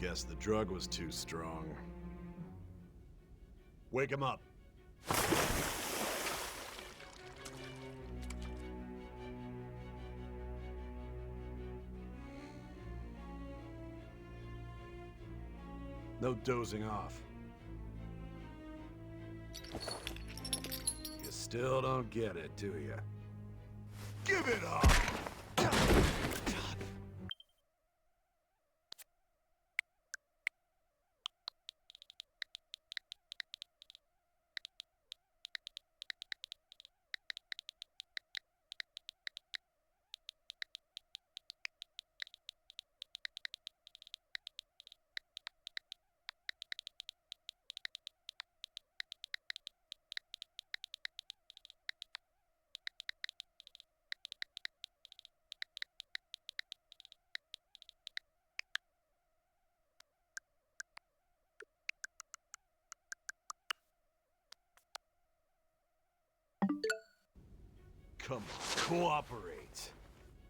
Guess the drug was too strong. Wake him up. No dozing off. You still don't get it, do you? Give it up! Come on, cooperate.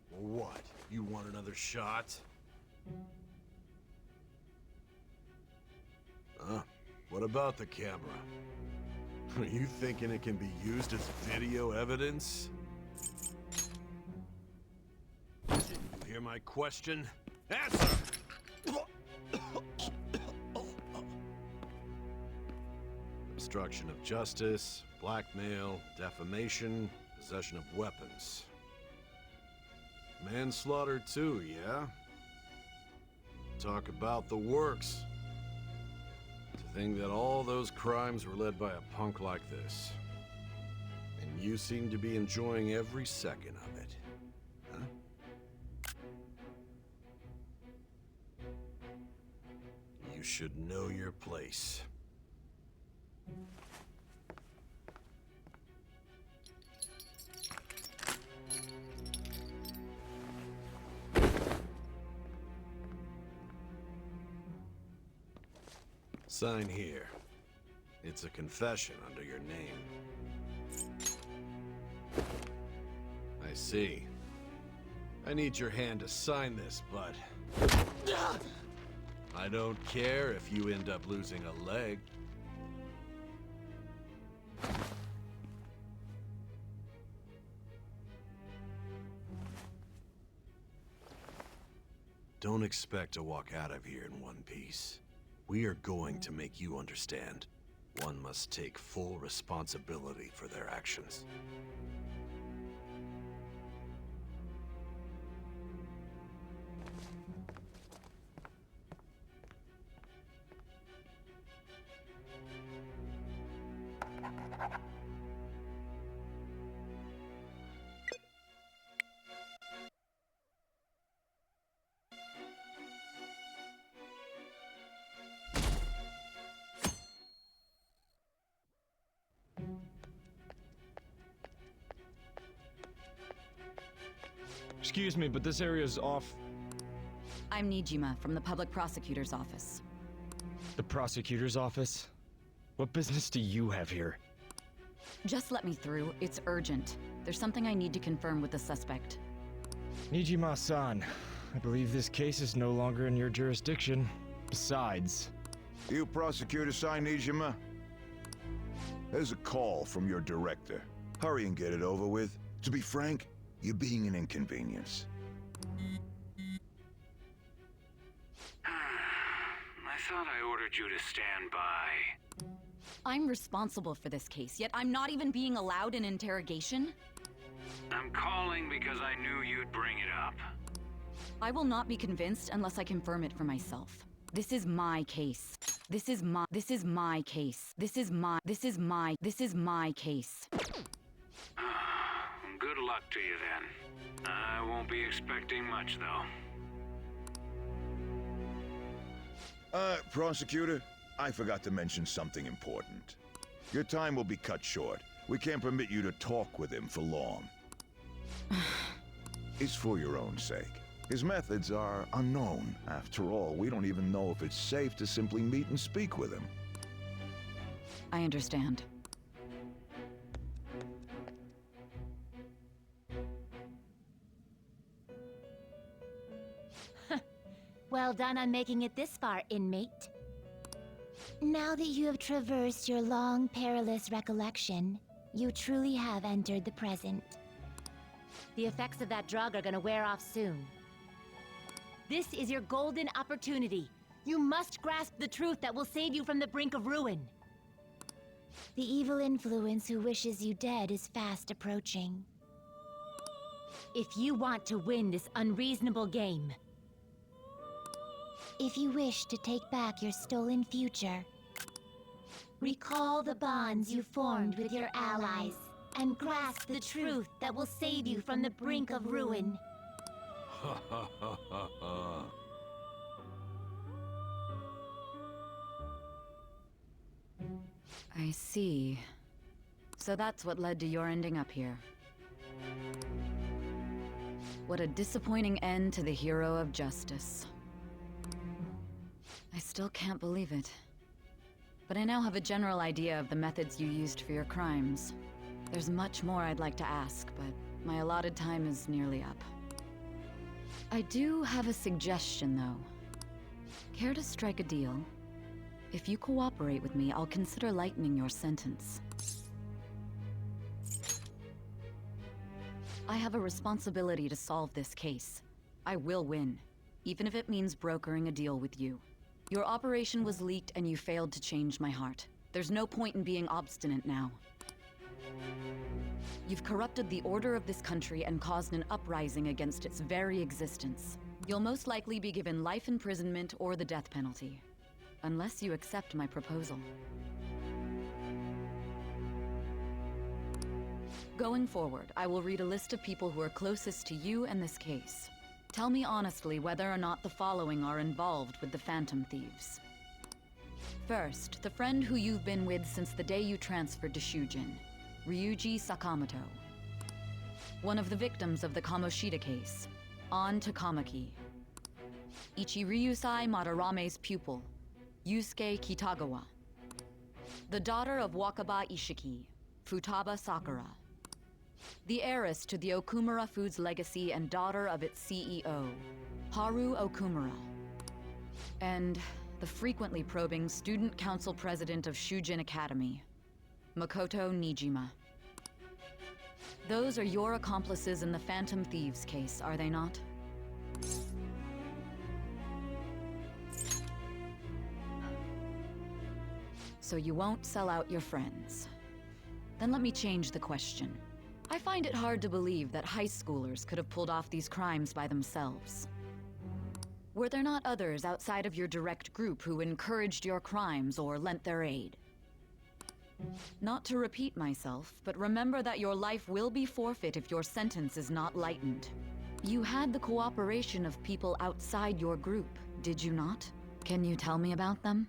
What? You want another shot? Huh? What about the camera? Are you thinking it can be used as video evidence? Didn't you hear my question? Answer! Obstruction of justice, blackmail, defamation, possession of weapons. Manslaughter too, yeah? Talk about the works. To think that all those crimes were led by a punk like this. And you seem to be enjoying every second of it. Huh? You should know your place. Sign here. It's a confession under your name. I see. I need your hand to sign this, but I don't care if you end up losing a leg. Don't expect to walk out of here in one piece. We are going to make you understand. One must take full responsibility for their actions. Excuse me, but this area's off. I'm Nijima from the Public Prosecutor's Office. The prosecutor's office? What business do you have here? Just let me through. It's urgent. There's something I need to confirm with the suspect. Nijima-san, I believe this case is no longer in your jurisdiction. Besides... You prosecutor, Nijima? There's a call from your director. Hurry and get it over with. To be frank, you're being an inconvenience. I thought I ordered you to stand by. I'm responsible for this case, yet I'm not even being allowed an interrogation? I'm calling because I knew you'd bring it up. I will not be convinced unless I confirm it for myself. This is my case. This is my case. This is my case. Good luck to you then. I won't be expecting much though. Prosecutor, I forgot to mention something important. Your time will be cut short. We can't permit you to talk with him for long. It's for your own sake. His methods are unknown. After all, we don't even know if it's safe to simply meet and speak with him. I understand. Well done on making it this far, inmate. Now that you have traversed your long, perilous recollection, you truly have entered the present. The effects of that drug are gonna wear off soon. This is your golden opportunity. You must grasp the truth that will save you from the brink of ruin. The evil influence who wishes you dead is fast approaching. If you want to win this unreasonable game, if you wish to take back your stolen future, recall the bonds you formed with your allies and grasp the truth that will save you from the brink of ruin. Ha ha ha ha ha. I see. So that's what led to your ending up here. What a disappointing end to the hero of justice. I still can't believe it. But I now have a general idea of the methods you used for your crimes. There's much more I'd like to ask, but my allotted time is nearly up. I do have a suggestion, though. Care to strike a deal? If you cooperate with me, I'll consider lightening your sentence. I have a responsibility to solve this case. I will win, even if it means brokering a deal with you. Your operation was leaked and you failed to change my heart. There's no point in being obstinate now. You've corrupted the order of this country and caused an uprising against its very existence. You'll most likely be given life imprisonment or the death penalty. Unless you accept my proposal. Going forward, I will read a list of people who are closest to you and this case. Tell me honestly whether or not the following are involved with the Phantom Thieves. First, the friend who you've been with since the day you transferred to Shujin, Ryuji Sakamoto. One of the victims of the Kamoshida case, An Takamaki. Ichiryusai Madarame's pupil, Yusuke Kitagawa. The daughter of Wakaba Ishiki, Futaba Sakura. The heiress to the Okumura Foods legacy and daughter of its CEO, Haru Okumura. And the frequently probing student council president of Shujin Academy, Makoto Nijima. Those are your accomplices in the Phantom Thieves case, are they not? So you won't sell out your friends. Then let me change the question. I find it hard to believe that high schoolers could have pulled off these crimes by themselves. Were there not others outside of your direct group who encouraged your crimes or lent their aid? Not to repeat myself, but remember that your life will be forfeit if your sentence is not lightened. You had the cooperation of people outside your group, did you not? Can you tell me about them?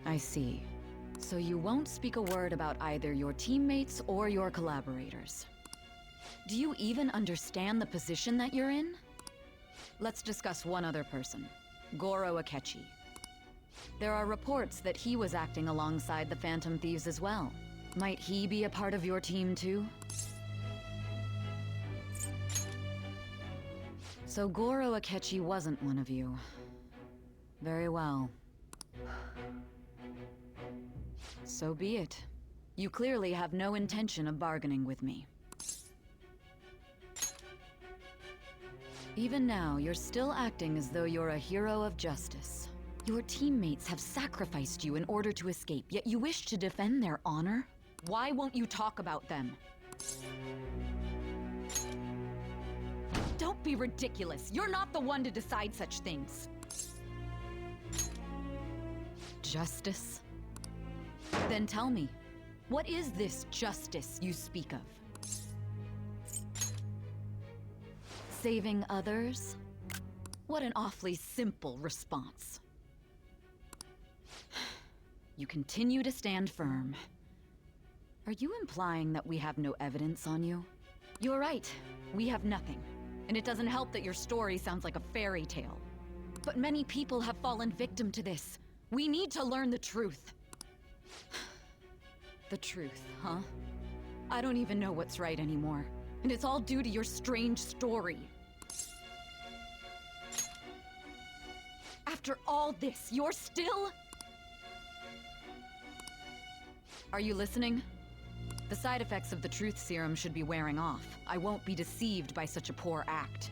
I see. So you won't speak a word about either your teammates or your collaborators. Do you even understand the position that you're in? Let's discuss one other person, Goro Akechi. There are reports that he was acting alongside the Phantom Thieves as well. Might he be a part of your team too? So Goro Akechi wasn't one of you. Very well. So be it. You clearly have no intention of bargaining with me. Even now, you're still acting as though you're a hero of justice. Your teammates have sacrificed you in order to escape, yet you wish to defend their honor? Why won't you talk about them? Don't be ridiculous. You're not the one to decide such things. Justice? Then tell me, what is this justice you speak of? Saving others? What an awfully simple response. You continue to stand firm. Are you implying that we have no evidence on you? You're right, we have nothing. And it doesn't help that your story sounds like a fairy tale. But many people have fallen victim to this. We need to learn the truth. The truth, huh? I don't even know what's right anymore. And it's all due to your strange story. After all this, you're still... Are you listening? The side effects of the truth serum should be wearing off. I won't be deceived by such a poor act.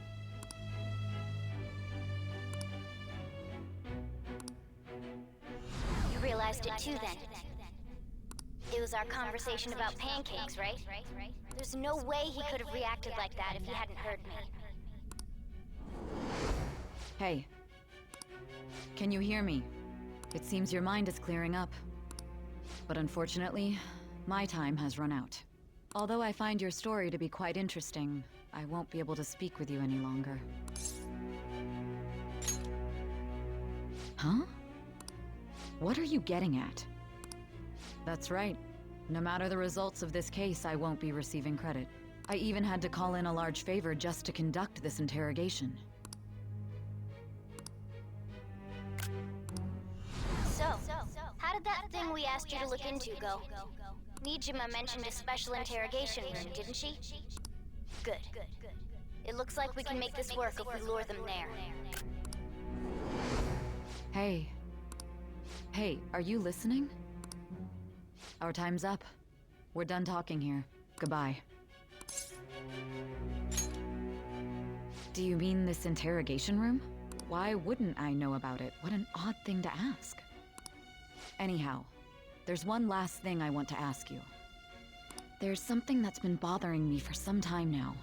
You realized it too then. It was our conversation about pancakes, right? There's no way he could have reacted like that if he hadn't heard me. Hey. Can you hear me? It seems your mind is clearing up. But unfortunately, my time has run out. Although I find your story to be quite interesting, I won't be able to speak with you any longer. Huh? What are you getting at? That's right. No matter the results of this case, I won't be receiving credit. I even had to call in a large favor just to conduct this interrogation. So, how did that thing we asked you to look into go? Nijima mentioned a special interrogation room, didn't she? Good. It looks like we can make this work if we lure them there. Hey. Hey, are you listening? Our time's up. We're done talking here. Goodbye. Do you mean this interrogation room? Why wouldn't I know about it? What an odd thing to ask. Anyhow, there's one last thing I want to ask you. There's something that's been bothering me for some time now.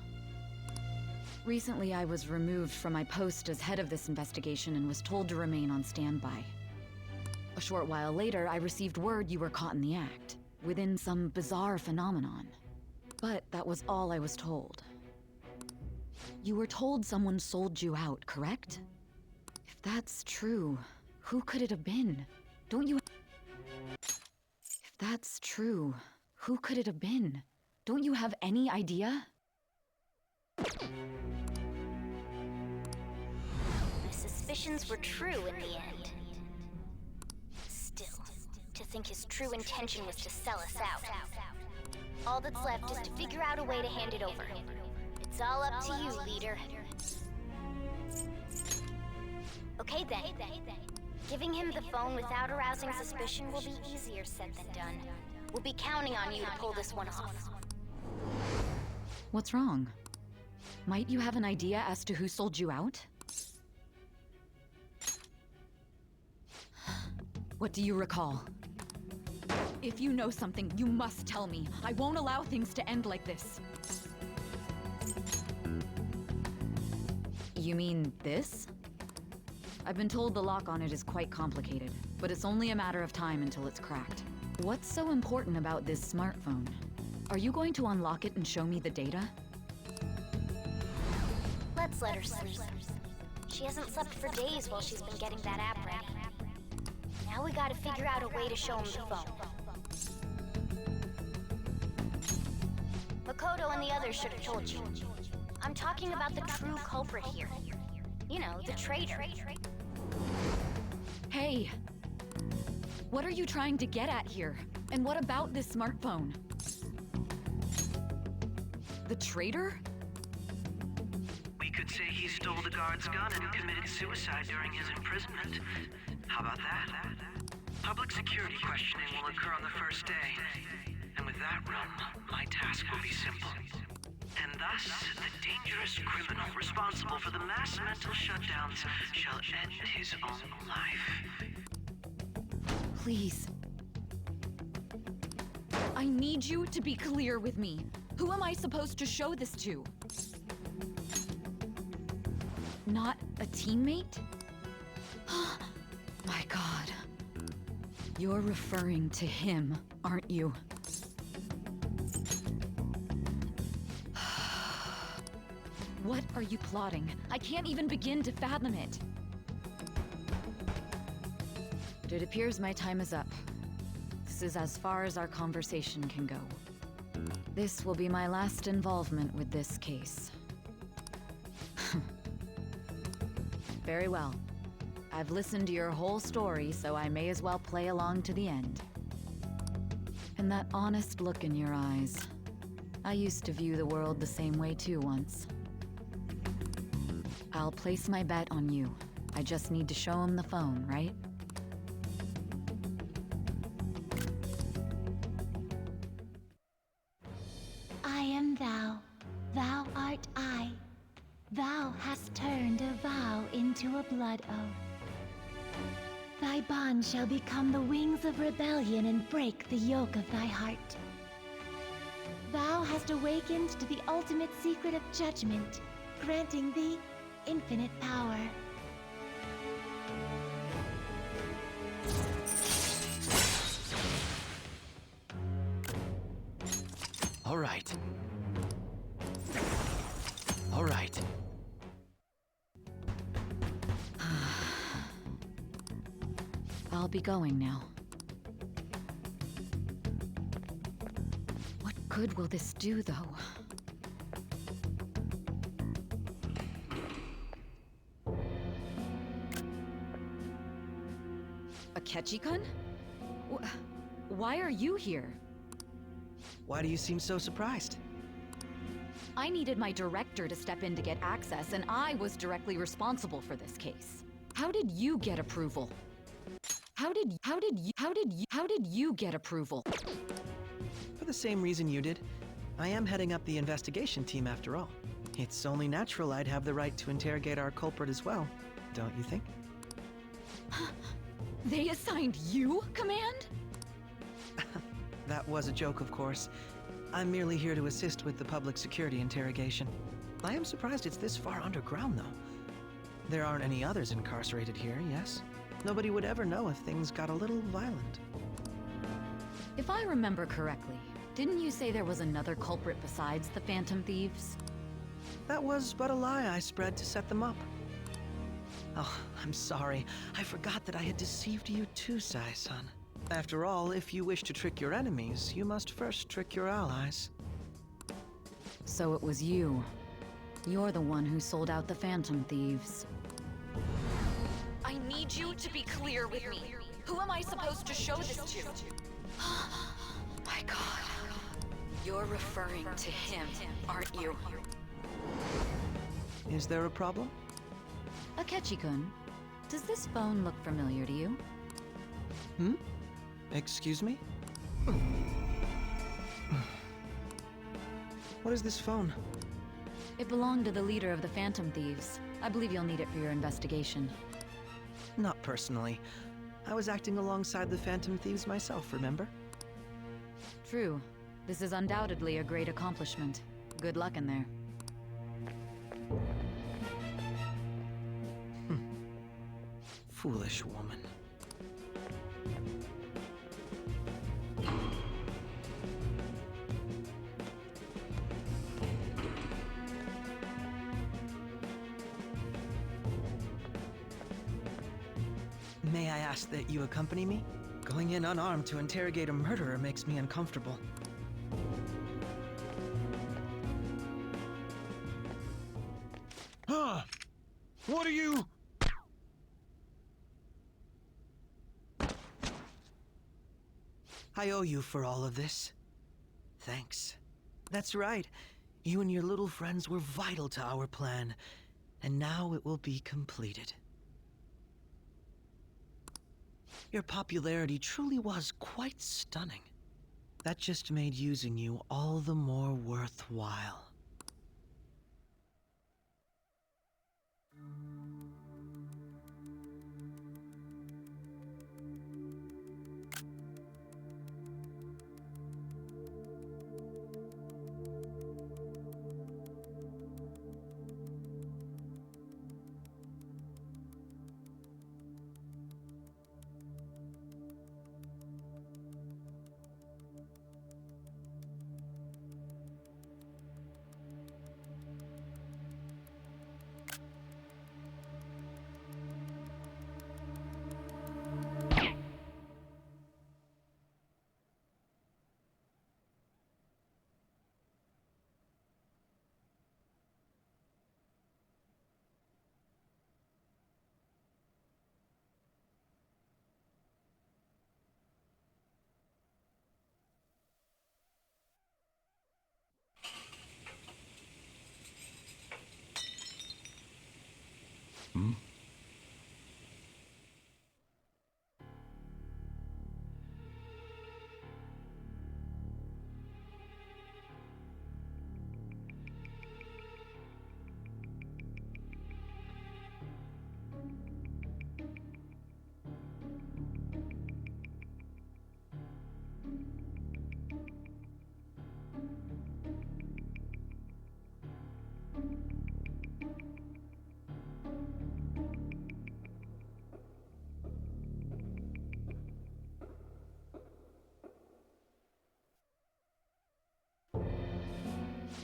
Recently, I was removed from my post as head of this investigation and was told to remain on standby. A short while later, I received word you were caught in the act, within some bizarre phenomenon. But that was all I was told. You were told someone sold you out, correct? If that's true, who could it have been? Don't you... If that's true, who could it have been? Don't you have any idea? My suspicions were true in the end. Still, to think his true intention was to sell us out. All that's left is to figure out a way to hand it over. It's all up to you, leader. Okay then. Giving him the phone without arousing suspicion will be easier said than done. We'll be counting on you to pull this one off. What's wrong? Might you have an idea as to who sold you out? What do you recall? If you know something, you must tell me. I won't allow things to end like this. You mean this? I've been told the lock on it is quite complicated, but it's only a matter of time until it's cracked. What's so important about this smartphone? Are you going to unlock it and show me the data? Let's let her sleep. She hasn't slept for days while she's been getting that app ready. Now we gotta figure out a way to show him the phone. Makoto and the others should have told you. I'm talking about the true culprit here. You know, the traitor. Hey! What are you trying to get at here? And what about this smartphone? The traitor? We could say he stole the guard's gun and committed suicide during his imprisonment. How about that? Public security questioning will occur on the first day. And with that realm, my task will be simple. And thus, the dangerous criminal responsible for the mass mental shutdowns shall end his own life. Please. I need you to be clear with me. Who am I supposed to show this to? Not a teammate? My God. You're referring to him, aren't you? What are you plotting? I can't even begin to fathom it. It appears my time is up. This is as far as our conversation can go. This will be my last involvement with this case. Very well. I've listened to your whole story, so I may as well play along to the end. And that honest look in your eyes. I used to view the world the same way too once. I'll place my bet on you. I just need to show him the phone, right? I am thou, thou art I. Thou hast turned a vow into a blood oath. Thy bond shall become the wings of rebellion and break the yoke of thy heart. Thou hast awakened to the ultimate secret of judgment, granting thee infinite power. All right. All right. I'll be going now. What good will this do, though? Akechi-kun? Why are you here? Why do you seem so surprised? I needed my director to step in to get access, and I was directly responsible for this case. How did you get approval? How did you get approval? For the same reason you did. I am heading up the investigation team after all. It's only natural I'd have the right to interrogate our culprit as well, don't you think? They assigned you command? That was a joke, of course. I'm merely here to assist with the public security interrogation. I am surprised it's this far underground, though. There aren't any others incarcerated here, yes? Nobody would ever know if things got a little violent. If I remember correctly, didn't you say there was another culprit besides the Phantom Thieves? That was but a lie I spread to set them up. Oh, I'm sorry. I forgot that I had deceived you too, Sai-san. After all, if you wish to trick your enemies, you must first trick your allies. So it was you. You're the one who sold out the Phantom Thieves. I need you to be clear with me. Who am I supposed to show this to? My God. You're referring to him, aren't you? Is there a problem? Akechi-kun, does this phone look familiar to you? Hmm? Excuse me? What is this phone? It belonged to the leader of the Phantom Thieves. I believe you'll need it for your investigation. Not personally. I was acting alongside the Phantom Thieves myself, remember? True. This is undoubtedly a great accomplishment. Good luck in there. Foolish woman. May I ask that you accompany me? Going in unarmed to interrogate a murderer makes me uncomfortable. Huh? What are you? I owe you for all of this. Thanks. That's right. You and your little friends were vital to our plan, and now it will be completed. Your popularity truly was quite stunning. That just made using you all the more worthwhile.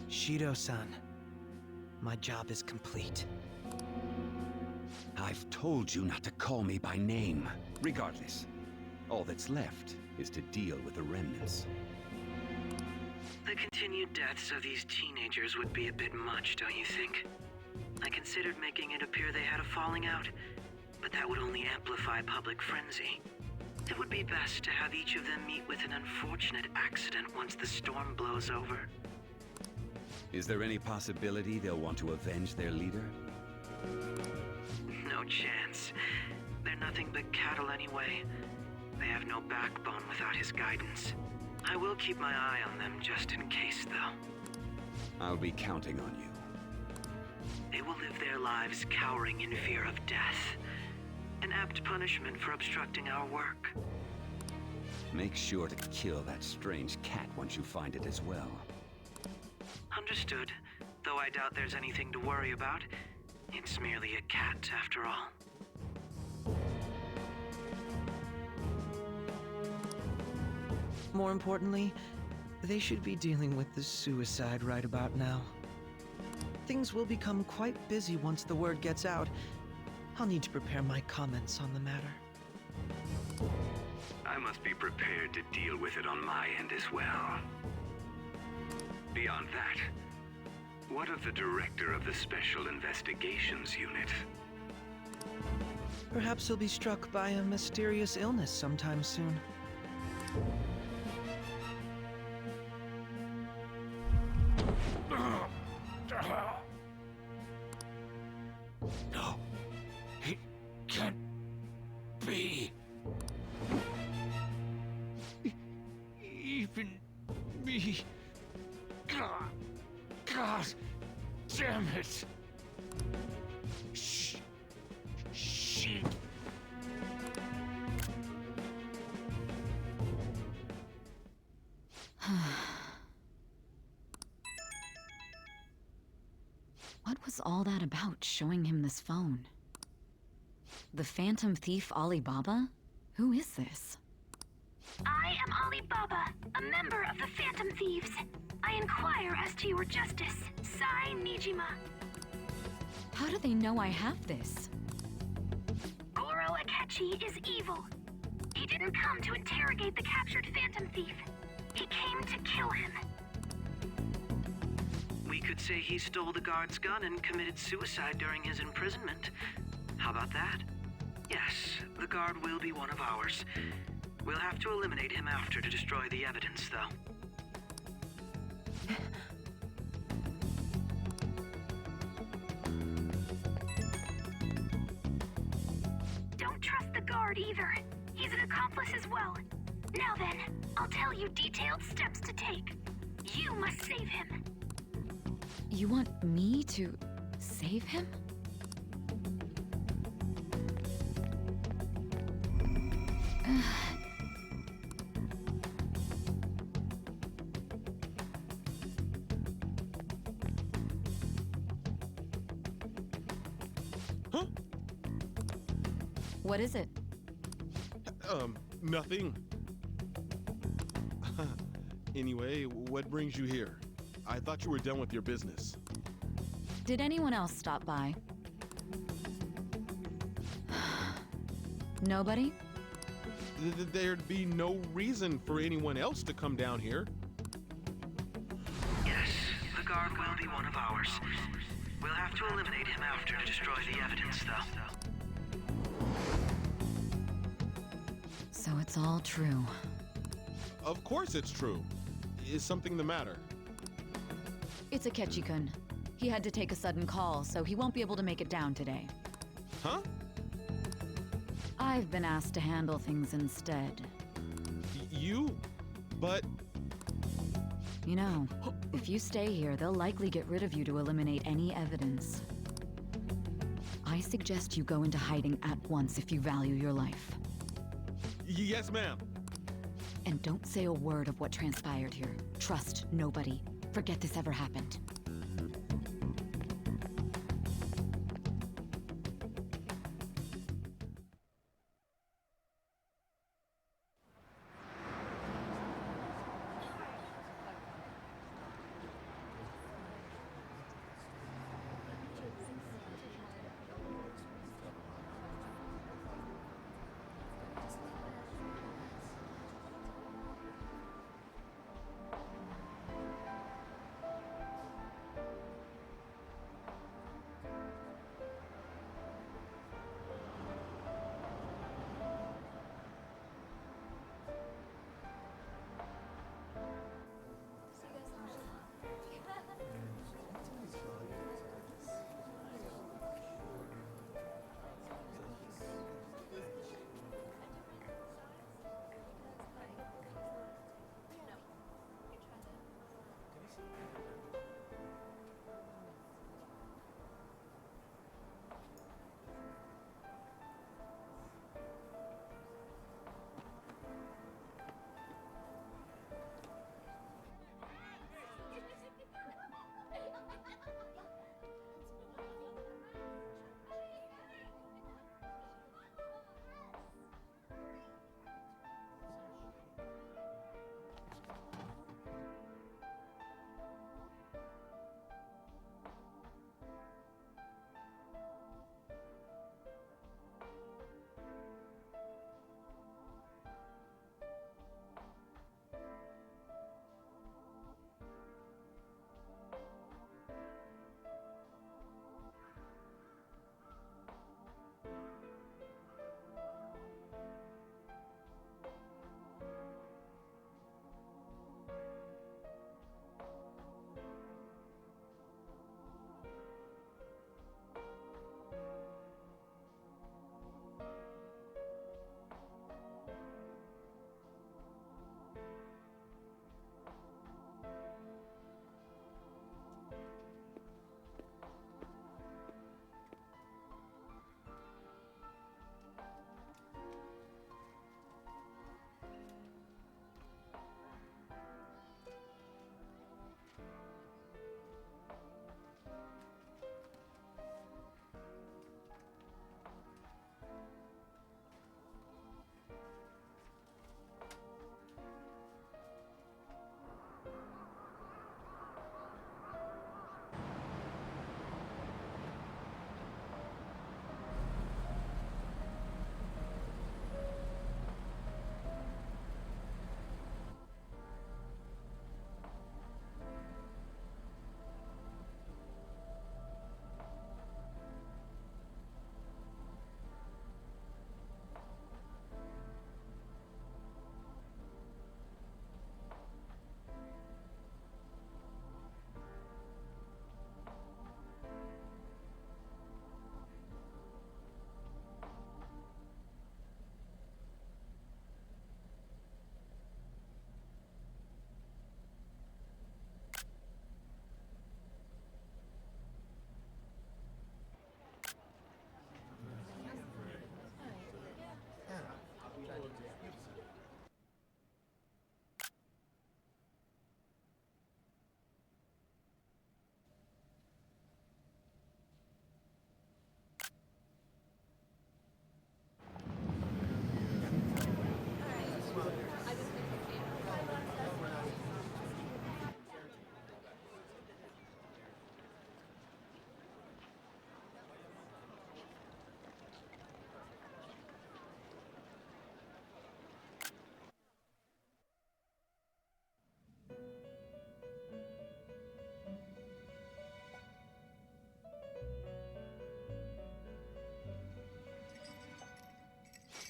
Shido-san, my job is complete. I've told you not to call me by name. Regardless, all that's left is to deal with the remnants. The continued deaths of these teenagers would be a bit much, don't you think? I considered making it appear they had a falling out, but that would only amplify public frenzy. It would be best to have each of them meet with an unfortunate accident once the storm blows over. Is there any possibility they'll want to avenge their leader? No chance. They're nothing but cattle anyway. They have no backbone without his guidance. I will keep my eye on them just in case, though. I'll be counting on you. They will live their lives cowering in fear of death. An apt punishment for obstructing our work. Make sure to kill that strange cat once you find it as well. Understood. Though I doubt there's anything to worry about. It's merely a cat, after all. More importantly, they should be dealing with the suicide right about now. Things will become quite busy once the word gets out. I'll need to prepare my comments on the matter. I must be prepared to deal with it on my end as well. Beyond that, what of the director of the Special Investigations Unit? Perhaps he'll be struck by a mysterious illness sometime soon. No, it can't be. Even me. God damn it. Shit. What was all that about, showing him this phone? The Phantom Thief Alibaba? Who is this? I am Alibaba, a member of the Phantom Thieves. I inquire as to your justice, Sai Nijima. How do they know I have this? Goro Akechi is evil. He didn't come to interrogate the captured Phantom Thief. He came to kill him. We could say he stole the guard's gun and committed suicide during his imprisonment. How about that? Yes, the guard will be one of ours. We'll have to eliminate him after to destroy the evidence, though. Don't trust the guard either. He's an accomplice as well. Now then, I'll tell you detailed steps to take. You must save him. You want me to save him? Huh? What is it? Nothing. Anyway, what brings you here? I thought you were done with your business. Did anyone else stop by? Nobody? There'd be no reason for anyone else to come down here. Yes, the guard will be one of ours. We'll have to eliminate him after to destroy the evidence, though. So it's all true. Of course it's true. Is something the matter? It's Akechi-kun. He had to take a sudden call, so he won't be able to make it down today. Huh? I've been asked to handle things instead. You? But... You know, if you stay here, they'll likely get rid of you to eliminate any evidence. I suggest you go into hiding at once if you value your life. Yes, ma'am. And don't say a word of what transpired here. Trust nobody. Forget this ever happened.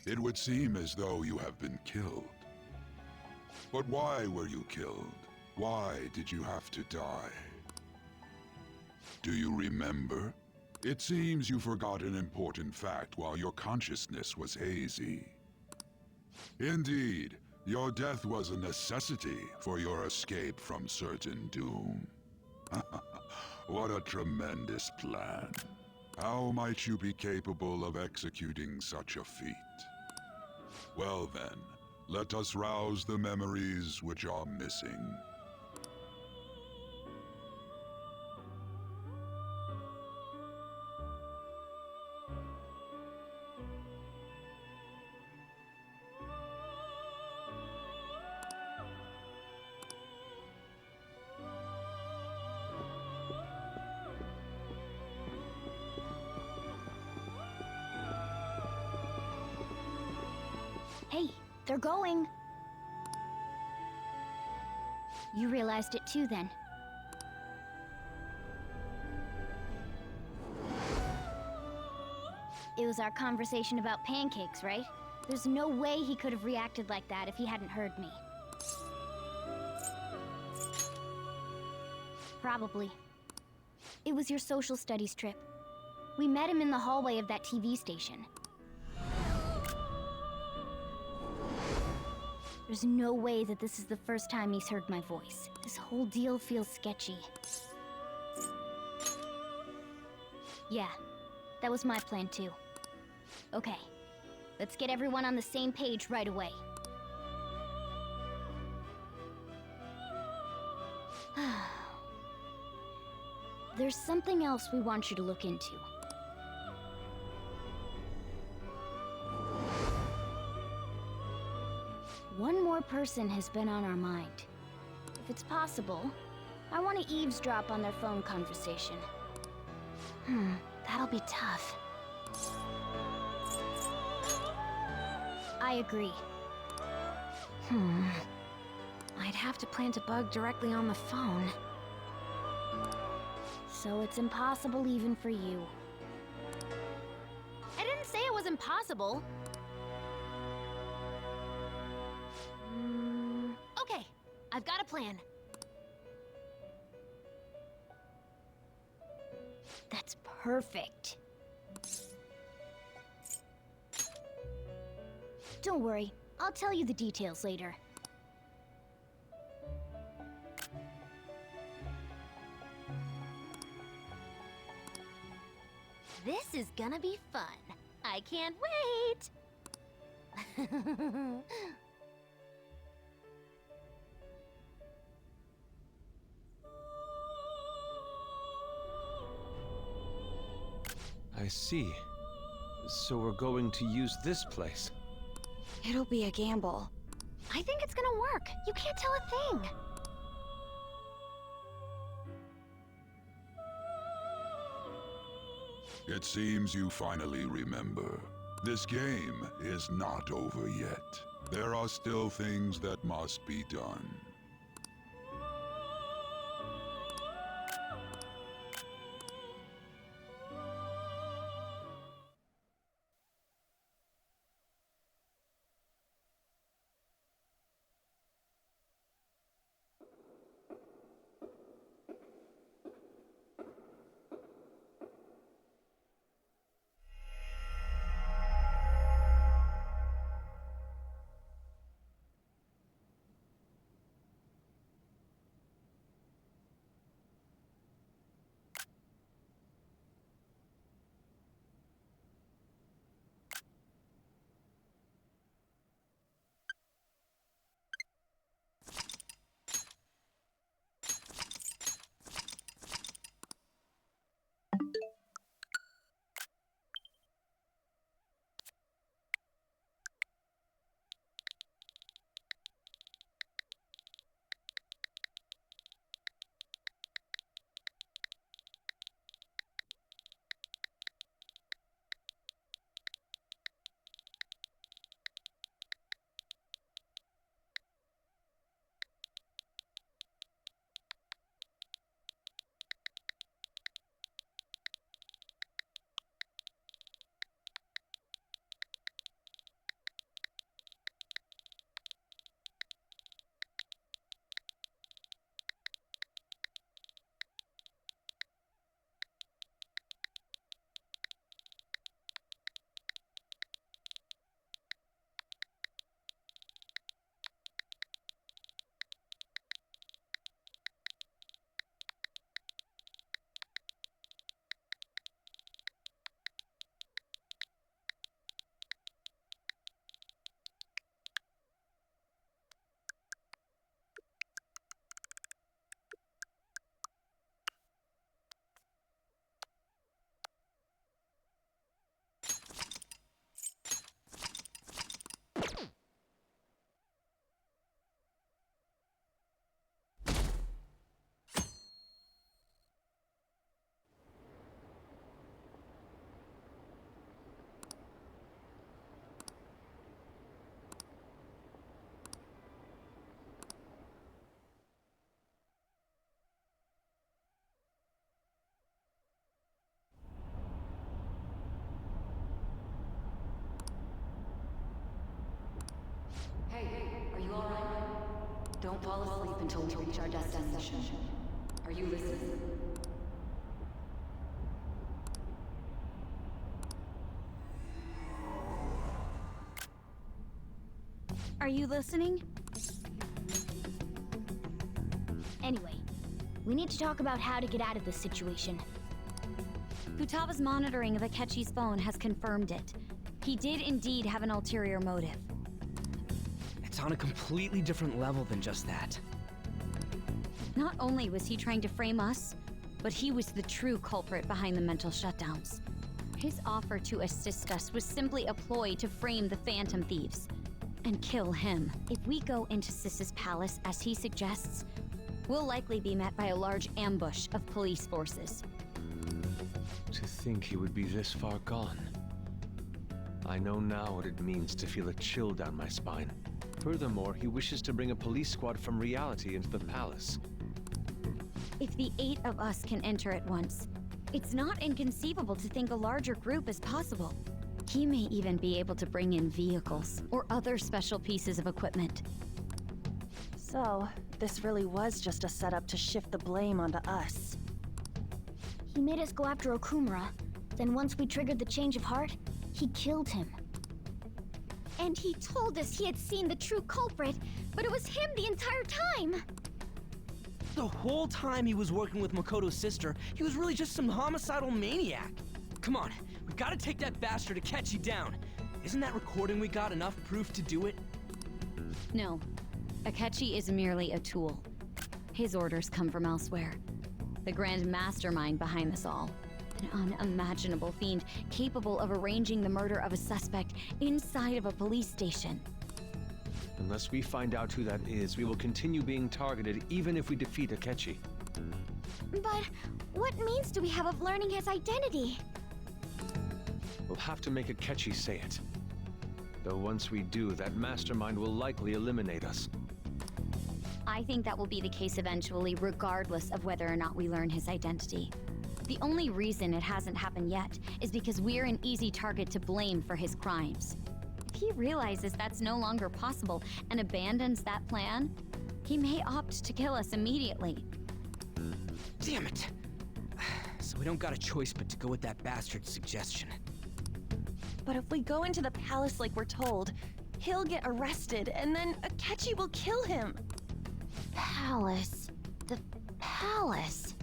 It would seem as though you have been killed. But why were you killed? Why did you have to die? Do you remember? It seems you forgot an important fact while your consciousness was hazy. Indeed, your death was a necessity for your escape from certain doom. What a tremendous plan. How might you be capable of executing such a feat? Well then, let us rouse the memories which are missing. Hey, they're going. You realized it too, then. It was our conversation about pancakes, right? There's no way he could have reacted like that if he hadn't heard me. Probably. It was your social studies trip. We met him in the hallway of that TV station. There's no way that this is the first time he's heard my voice. This whole deal feels sketchy. Yeah, that was my plan too. Okay, let's get everyone on the same page right away. There's something else we want you to look into. One more person has been on our mind. If it's possible, I want to eavesdrop on their phone conversation. That'll be tough. I agree. I'd have to plant a bug directly on the phone. So it's impossible even for you. I didn't say it was impossible. Okay, I've got a plan. That's perfect. Don't worry, I'll tell you the details later. This is gonna be fun. I can't wait! I see. So we're going to use this place. It'll be a gamble. I think it's gonna work. You can't tell a thing. It seems you finally remember. This game is not over yet. There are still things that must be done. Don't fall asleep until we reach our destination. Are you listening? Are you listening? Anyway, we need to talk about how to get out of this situation. Futaba's monitoring of Akechi's phone has confirmed it. He did indeed have an ulterior motive. It's on a completely different level than just that. Not only was he trying to frame us, but he was the true culprit behind the mental shutdowns. His offer to assist us was simply a ploy to frame the Phantom Thieves and kill him. If we go into Sis's palace as he suggests, we'll likely be met by a large ambush of police forces. To think he would be this far gone. I know now what it means to feel a chill down my spine. Furthermore, he wishes to bring a police squad from reality into the palace. If the 8 of us can enter at once, it's not inconceivable to think a larger group is possible. He may even be able to bring in vehicles or other special pieces of equipment. So, this really was just a setup to shift the blame onto us. He made us go after Okumura. Then once we triggered the change of heart, he killed him. And he told us he had seen the true culprit, but it was him the entire time! The whole time he was working with Makoto's sister, he was really just some homicidal maniac. Come on, we gotta take that bastard Akechi down. Isn't that recording we got enough proof to do it? No. Akechi is merely a tool. His orders come from elsewhere. The grand mastermind behind this all. An unimaginable fiend capable of arranging the murder of a suspect inside of a police station. Unless we find out who that is, we will continue being targeted even if we defeat Akechi. But what means do we have of learning his identity? We'll have to make Akechi say it. Though once we do, that mastermind will likely eliminate us. I think that will be the case eventually, regardless of whether or not we learn his identity. The only reason it hasn't happened yet is because we're an easy target to blame for his crimes. If he realizes that's no longer possible and abandons that plan, he may opt to kill us immediately. Damn it! So we don't got a choice but to go with that bastard's suggestion. But if we go into the palace like we're told, he'll get arrested and then Akechi will kill him. Palace. The palace.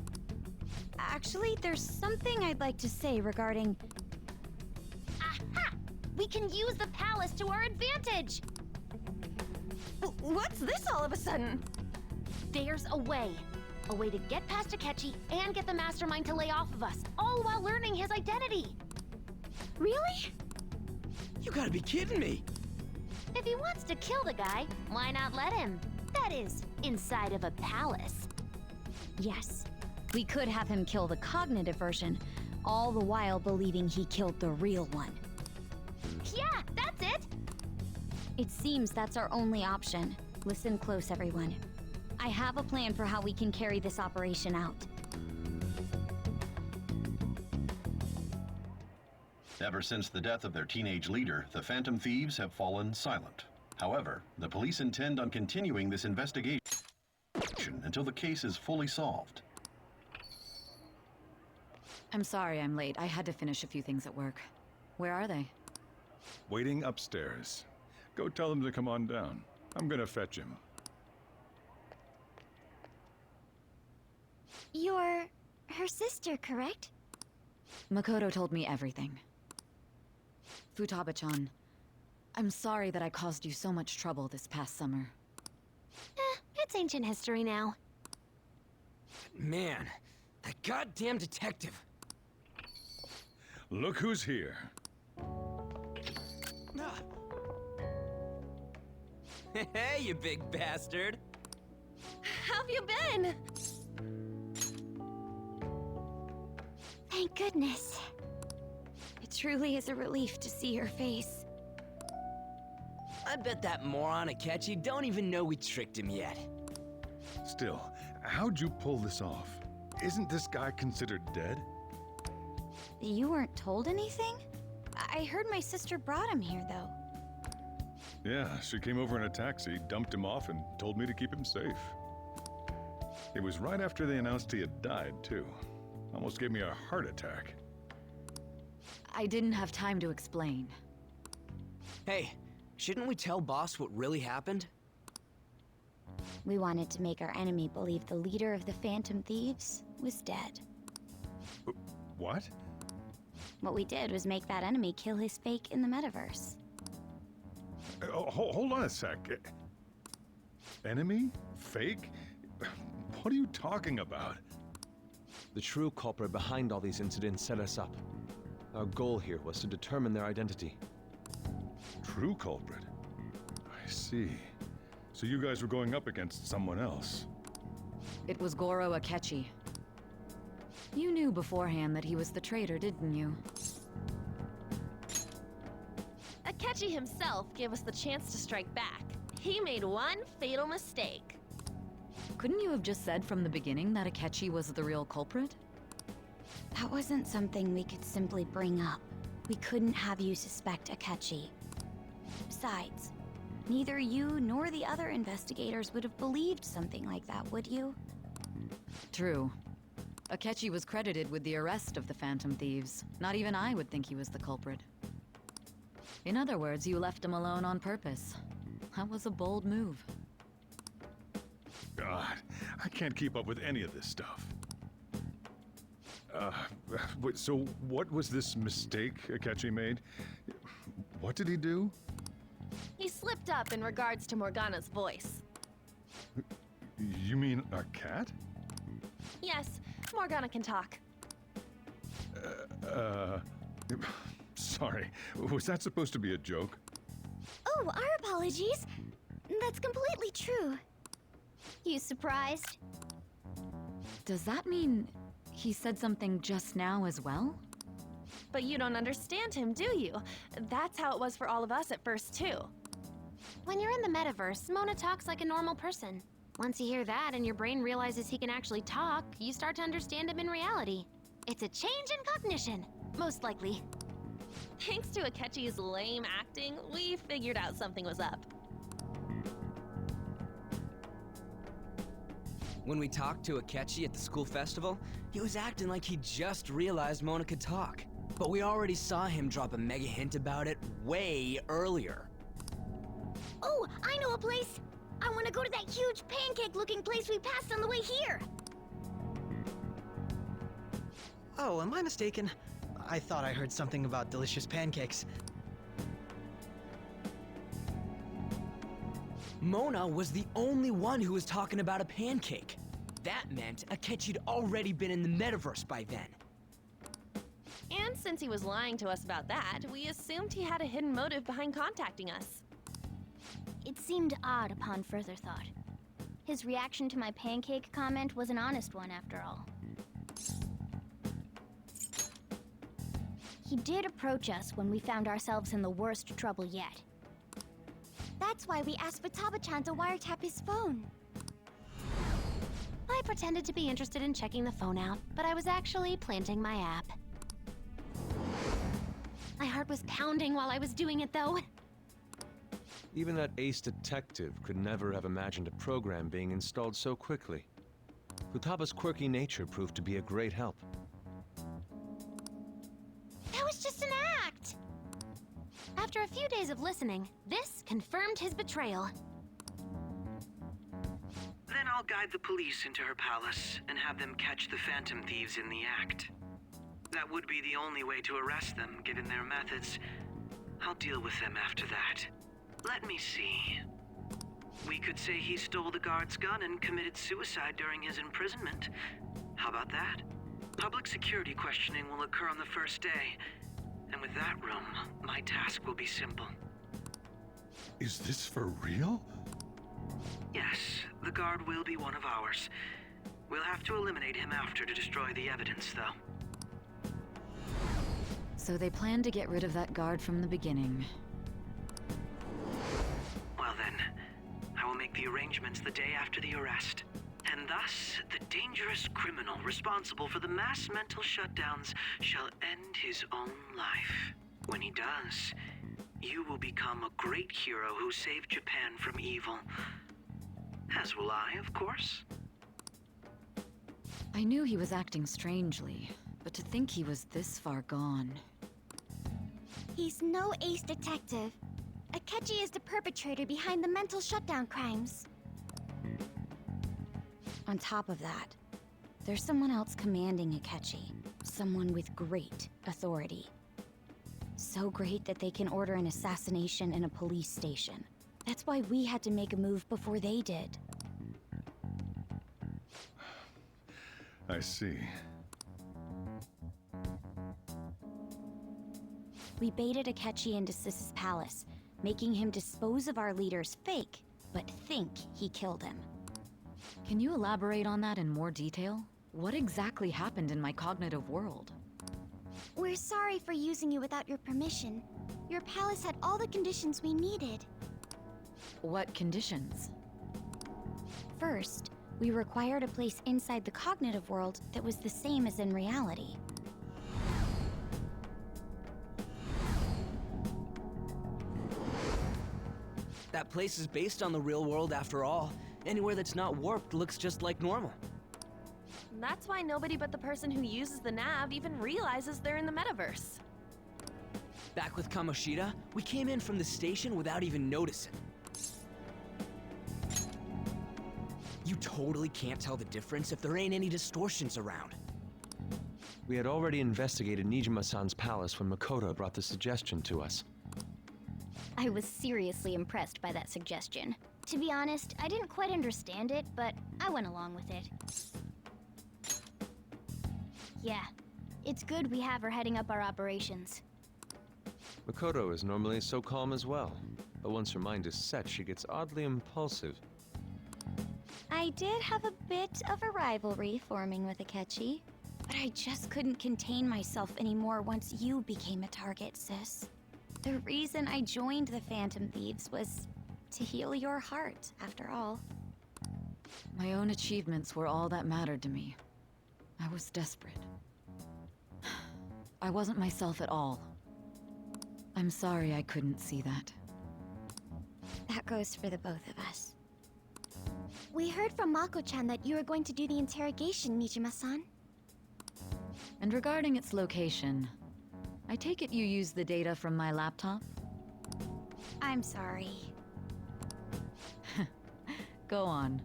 Actually, there's something I'd like to say regarding... Aha! We can use the palace to our advantage! What's this all of a sudden? There's a way. A way to get past Akechi and get the mastermind to lay off of us, all while learning his identity. Really? You gotta be kidding me! If he wants to kill the guy, why not let him? That is, inside of a palace. Yes, we could have him kill the cognitive version, all the while believing he killed the real one. Yeah, that's it! It seems that's our only option. Listen close, everyone. I have a plan for how we can carry this operation out. Ever since the death of their teenage leader, the Phantom Thieves have fallen silent. However, the police intend on continuing this investigation until the case is fully solved. I'm sorry I'm late. I had to finish a few things at work. Where are they? Waiting upstairs. Go tell them to come on down. I'm gonna fetch him. You're her sister, correct? Makoto told me everything. Futaba-chan, I'm sorry that I caused you so much trouble this past summer. It's ancient history now. Man, that goddamn detective. Look who's here. Hey, you big bastard. How've you been? Thank goodness. It truly is a relief to see your face. I bet that moron Akechi don't even know we tricked him yet. Still, how'd you pull this off? Isn't this guy considered dead? You weren't told anything? I heard my sister brought him here, though. Yeah, she came over in a taxi, dumped him off, and told me to keep him safe. It was right after they announced he had died, too. Almost gave me a heart attack. I didn't have time to explain. Hey, shouldn't we tell Boss what really happened? We wanted to make our enemy believe the leader of the Phantom Thieves was dead. What? What we did was make that enemy kill his fake in the metaverse. Hold on a sec. Enemy? Fake? What are you talking about? The true culprit behind all these incidents set us up. Our goal here was to determine their identity. True culprit? I see. So you guys were going up against someone else. It was Goro Akechi. You knew beforehand that he was the traitor, didn't you? Akechi himself gave us the chance to strike back. He made one fatal mistake. Couldn't you have just said from the beginning that Akechi was the real culprit? That wasn't something we could simply bring up. We couldn't have you suspect Akechi. Besides, neither you nor the other investigators would have believed something like that, would you? True. Akechi was credited with the arrest of the Phantom Thieves. Not even I would think he was the culprit. In other words, you left him alone on purpose. That was a bold move. God, I can't keep up with any of this stuff. So what was this mistake Akechi made? What did he do? He slipped up in regards to Morgana's voice. You mean a cat? Yes, Morgana can talk. Sorry. Was that supposed to be a joke? Oh, our apologies. That's completely true. You surprised? Does that mean he said something just now as well? But you don't understand him, do you? That's how it was for all of us at first, too. When you're in the metaverse, Mona talks like a normal person. Once you hear that and your brain realizes he can actually talk, you start to understand him in reality. It's a change in cognition, most likely. Thanks to Akechi's lame acting, we figured out something was up. When we talked to Akechi at the school festival, he was acting like he just realized Mona could talk. But we already saw him drop a mega hint about it way earlier. Oh, I know a place! I want to go to that huge pancake-looking place we passed on the way here! Oh, am I mistaken? I thought I heard something about delicious pancakes. Mona was the only one who was talking about a pancake. That meant Akechi'd already been in the metaverse by then. And since he was lying to us about that, we assumed he had a hidden motive behind contacting us. It seemed odd upon further thought. His reaction to my pancake comment was an honest one, after all. He did approach us when we found ourselves in the worst trouble yet. That's why we asked Futaba-chan to wiretap his phone. I pretended to be interested in checking the phone out, but I was actually planting my app. My heart was pounding while I was doing it, though. Even that ace detective could never have imagined a program being installed so quickly. Futaba's quirky nature proved to be a great help. That was just an act! After a few days of listening, this confirmed his betrayal. Then I'll guide the police into her palace and have them catch the Phantom Thieves in the act. That would be the only way to arrest them, given their methods. I'll deal with them after that. Let me see. We could say he stole the guard's gun and committed suicide during his imprisonment. How about that? Public security questioning will occur on the first day. And with that room, my task will be simple. Is this for real? Yes, the guard will be one of ours. We'll have to eliminate him after to destroy the evidence, though. So they planned to get rid of that guard from the beginning. Well then, I will make the arrangements the day after the arrest. And thus, the dangerous criminal responsible for the mass mental shutdowns shall end his own life. When he does, you will become a great hero who saved Japan from evil. As will I, of course. I knew he was acting strangely, but to think he was this far gone. He's no ace detective. Akechi is the perpetrator behind the mental shutdown crimes. On top of that, there's someone else commanding Akechi. Someone with great authority. So great that they can order an assassination in a police station. That's why we had to make a move before they did. I see. We baited Akechi into Sis's palace, making him dispose of our leader's fake, but think he killed him. Can you elaborate on that in more detail? What exactly happened in my cognitive world? We're sorry for using you without your permission. Your palace had all the conditions we needed. What conditions? First, we required a place inside the cognitive world that was the same as in reality. That place is based on the real world after all. Anywhere that's not warped looks just like normal. That's why nobody but the person who uses the nav even realizes they're in the metaverse. Back with Kamoshida, we came in from the station without even noticing. You totally can't tell the difference if there ain't any distortions around. We had already investigated Nijima-san's palace when Makoto brought the suggestion to us. I was seriously impressed by that suggestion. To be honest, I didn't quite understand it, but I went along with it. Yeah, it's good we have her heading up our operations. Makoto is normally so calm as well, but once her mind is set, she gets oddly impulsive. I did have a bit of a rivalry forming with Akechi, but I just couldn't contain myself anymore once you became a target, sis. The reason I joined the Phantom Thieves was to heal your heart, after all. My own achievements were all that mattered to me. I was desperate. I wasn't myself at all. I'm sorry I couldn't see that. That goes for the both of us. We heard from Mako-chan that you were going to do the interrogation, Nijima-san. And regarding its location, I take it you used the data from my laptop? I'm sorry. Go on.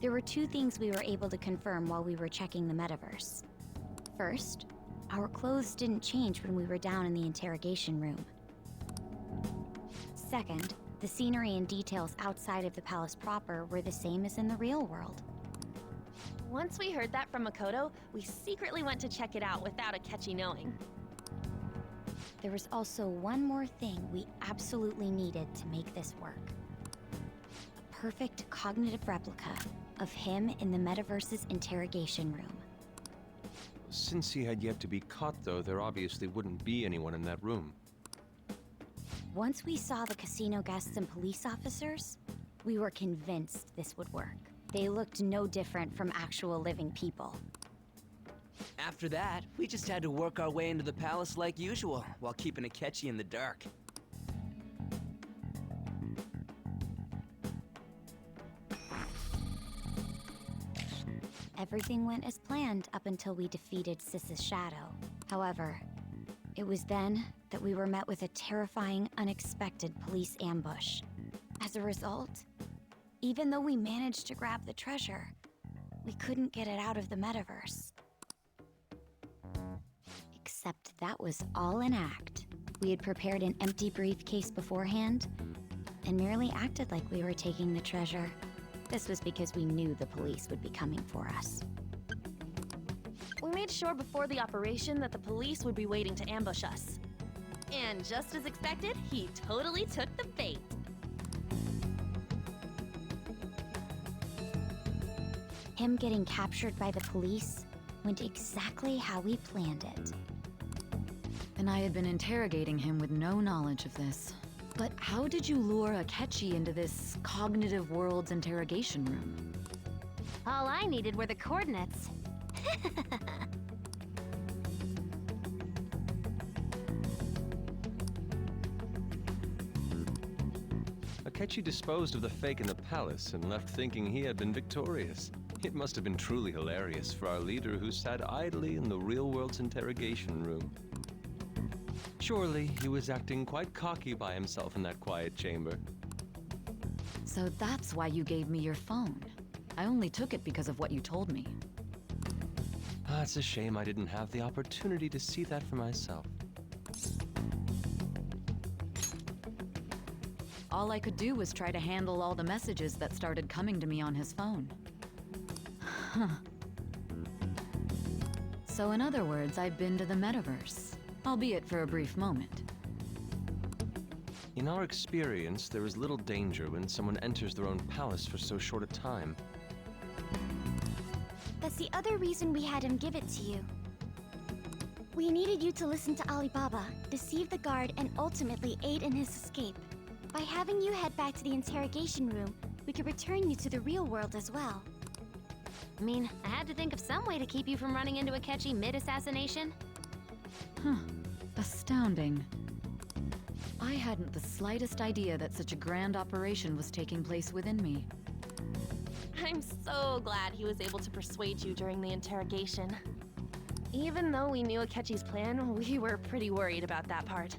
There were two things we were able to confirm while we were checking the metaverse. First, our clothes didn't change when we were down in the interrogation room. Second, the scenery and details outside of the palace proper were the same as in the real world. Once we heard that from Makoto, we secretly went to check it out without Akechi knowing. There was also one more thing we absolutely needed to make this work. A perfect cognitive replica of him in the metaverse's interrogation room. Since he had yet to be caught, though, there obviously wouldn't be anyone in that room. Once we saw the casino guests and police officers, we were convinced this would work. They looked no different from actual living people. After that, we just had to work our way into the palace like usual, while keeping Akechi in the dark. Everything went as planned up until we defeated Sis's shadow. However, it was then that we were met with a terrifying, unexpected police ambush. As a result, even though we managed to grab the treasure, we couldn't get it out of the metaverse. Except that was all an act. We had prepared an empty briefcase beforehand and merely acted like we were taking the treasure. This was because we knew the police would be coming for us. We made sure before the operation that the police would be waiting to ambush us. And just as expected, he totally took the bait. Him getting captured by the police went exactly how we planned it. And I had been interrogating him with no knowledge of this. But how did you lure Akechi into this cognitive world's interrogation room? All I needed were the coordinates. Akechi disposed of the fake in the palace and left thinking he had been victorious. It must have been truly hilarious for our leader who sat idly in the real world's interrogation room. Surely he was acting quite cocky by himself in that quiet chamber. So that's why you gave me your phone. I only took it because of what you told me. It's a shame I didn't have the opportunity to see that for myself. All I could do was try to handle all the messages that started coming to me on his phone. Huh. So in other words, I've been to the metaverse, albeit for a brief moment. In our experience, there is little danger when someone enters their own palace for so short a time. That's the other reason we had him give it to you. We needed you to listen to Alibaba, deceive the guard, and ultimately aid in his escape. By having you head back to the interrogation room, we could return you to the real world as well. I mean, I had to think of some way to keep you from running into Akechi mid-assassination. Huh. Astounding. I hadn't the slightest idea that such a grand operation was taking place within me. I'm so glad he was able to persuade you during the interrogation. Even though we knew Akechi's plan, we were pretty worried about that part.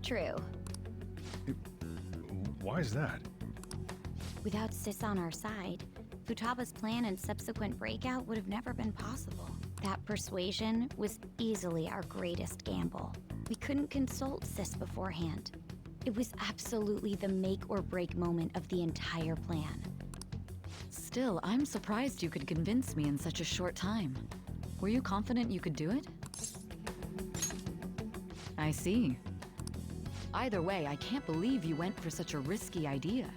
True. Why is that? Without Sis on our side, Futaba's plan and subsequent breakout would have never been possible. That persuasion was easily our greatest gamble. We couldn't consult Sis beforehand. It was absolutely the make or break moment of the entire plan. Still, I'm surprised you could convince me in such a short time. Were you confident you could do it? I see. Either way, I can't believe you went for such a risky idea.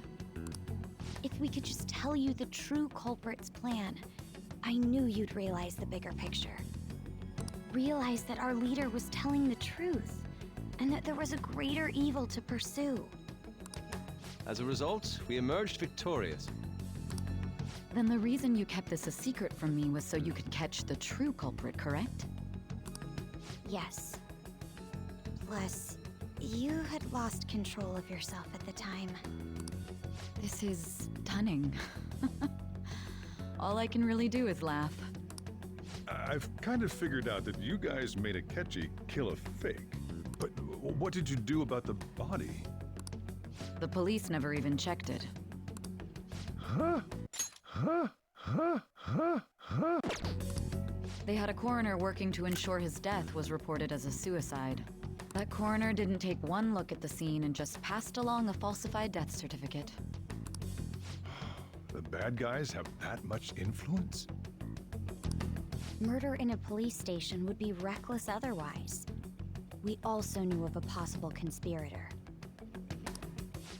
if we could just tell you the true culprit's plan, I knew you'd realize the bigger picture. Realize that our leader was telling the truth, and that there was a greater evil to pursue. As a result, we emerged victorious. Then the reason you kept this a secret from me was so you could catch the true culprit, correct? Yes. Plus, you had lost control of yourself at the time. This is stunning. All I can really do is laugh. I've kind of figured out that you guys made Akechi kill a fake. But what did you do about the body? The police never even checked it. Huh? They had a coroner working to ensure his death was reported as a suicide. That coroner didn't take one look at the scene and just passed along a falsified death certificate. The bad guys have that much influence? Murder in a police station would be reckless otherwise. We also knew of a possible conspirator.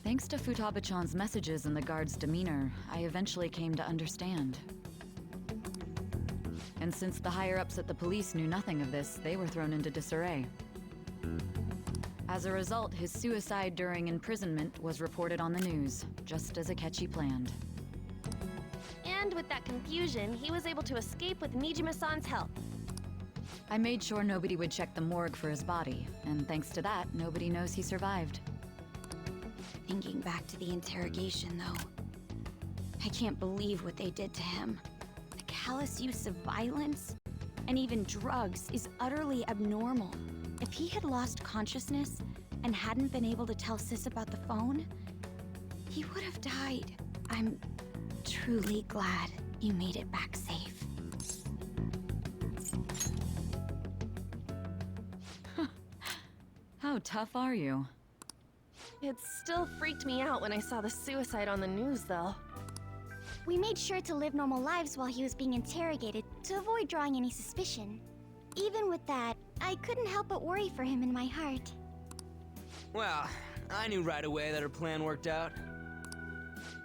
Thanks to Futaba-chan's messages and the guard's demeanor, I eventually came to understand. And since the higher-ups at the police knew nothing of this, they were thrown into disarray. As a result, his suicide during imprisonment was reported on the news, just as Akechi planned. And with that confusion, he was able to escape with Nijima-san's help. I made sure nobody would check the morgue for his body, and thanks to that, nobody knows he survived. Thinking back to the interrogation, though, I can't believe what they did to him. The callous use of violence, and even drugs, is utterly abnormal. If he had lost consciousness and hadn't been able to tell Sis about the phone, he would have died. I'm truly glad you made it back safe. How tough are you? It still freaked me out when I saw the suicide on the news, though. We made sure to live normal lives while he was being interrogated to avoid drawing any suspicion. Even with that, I couldn't help but worry for him in my heart. Well, I knew right away that her plan worked out.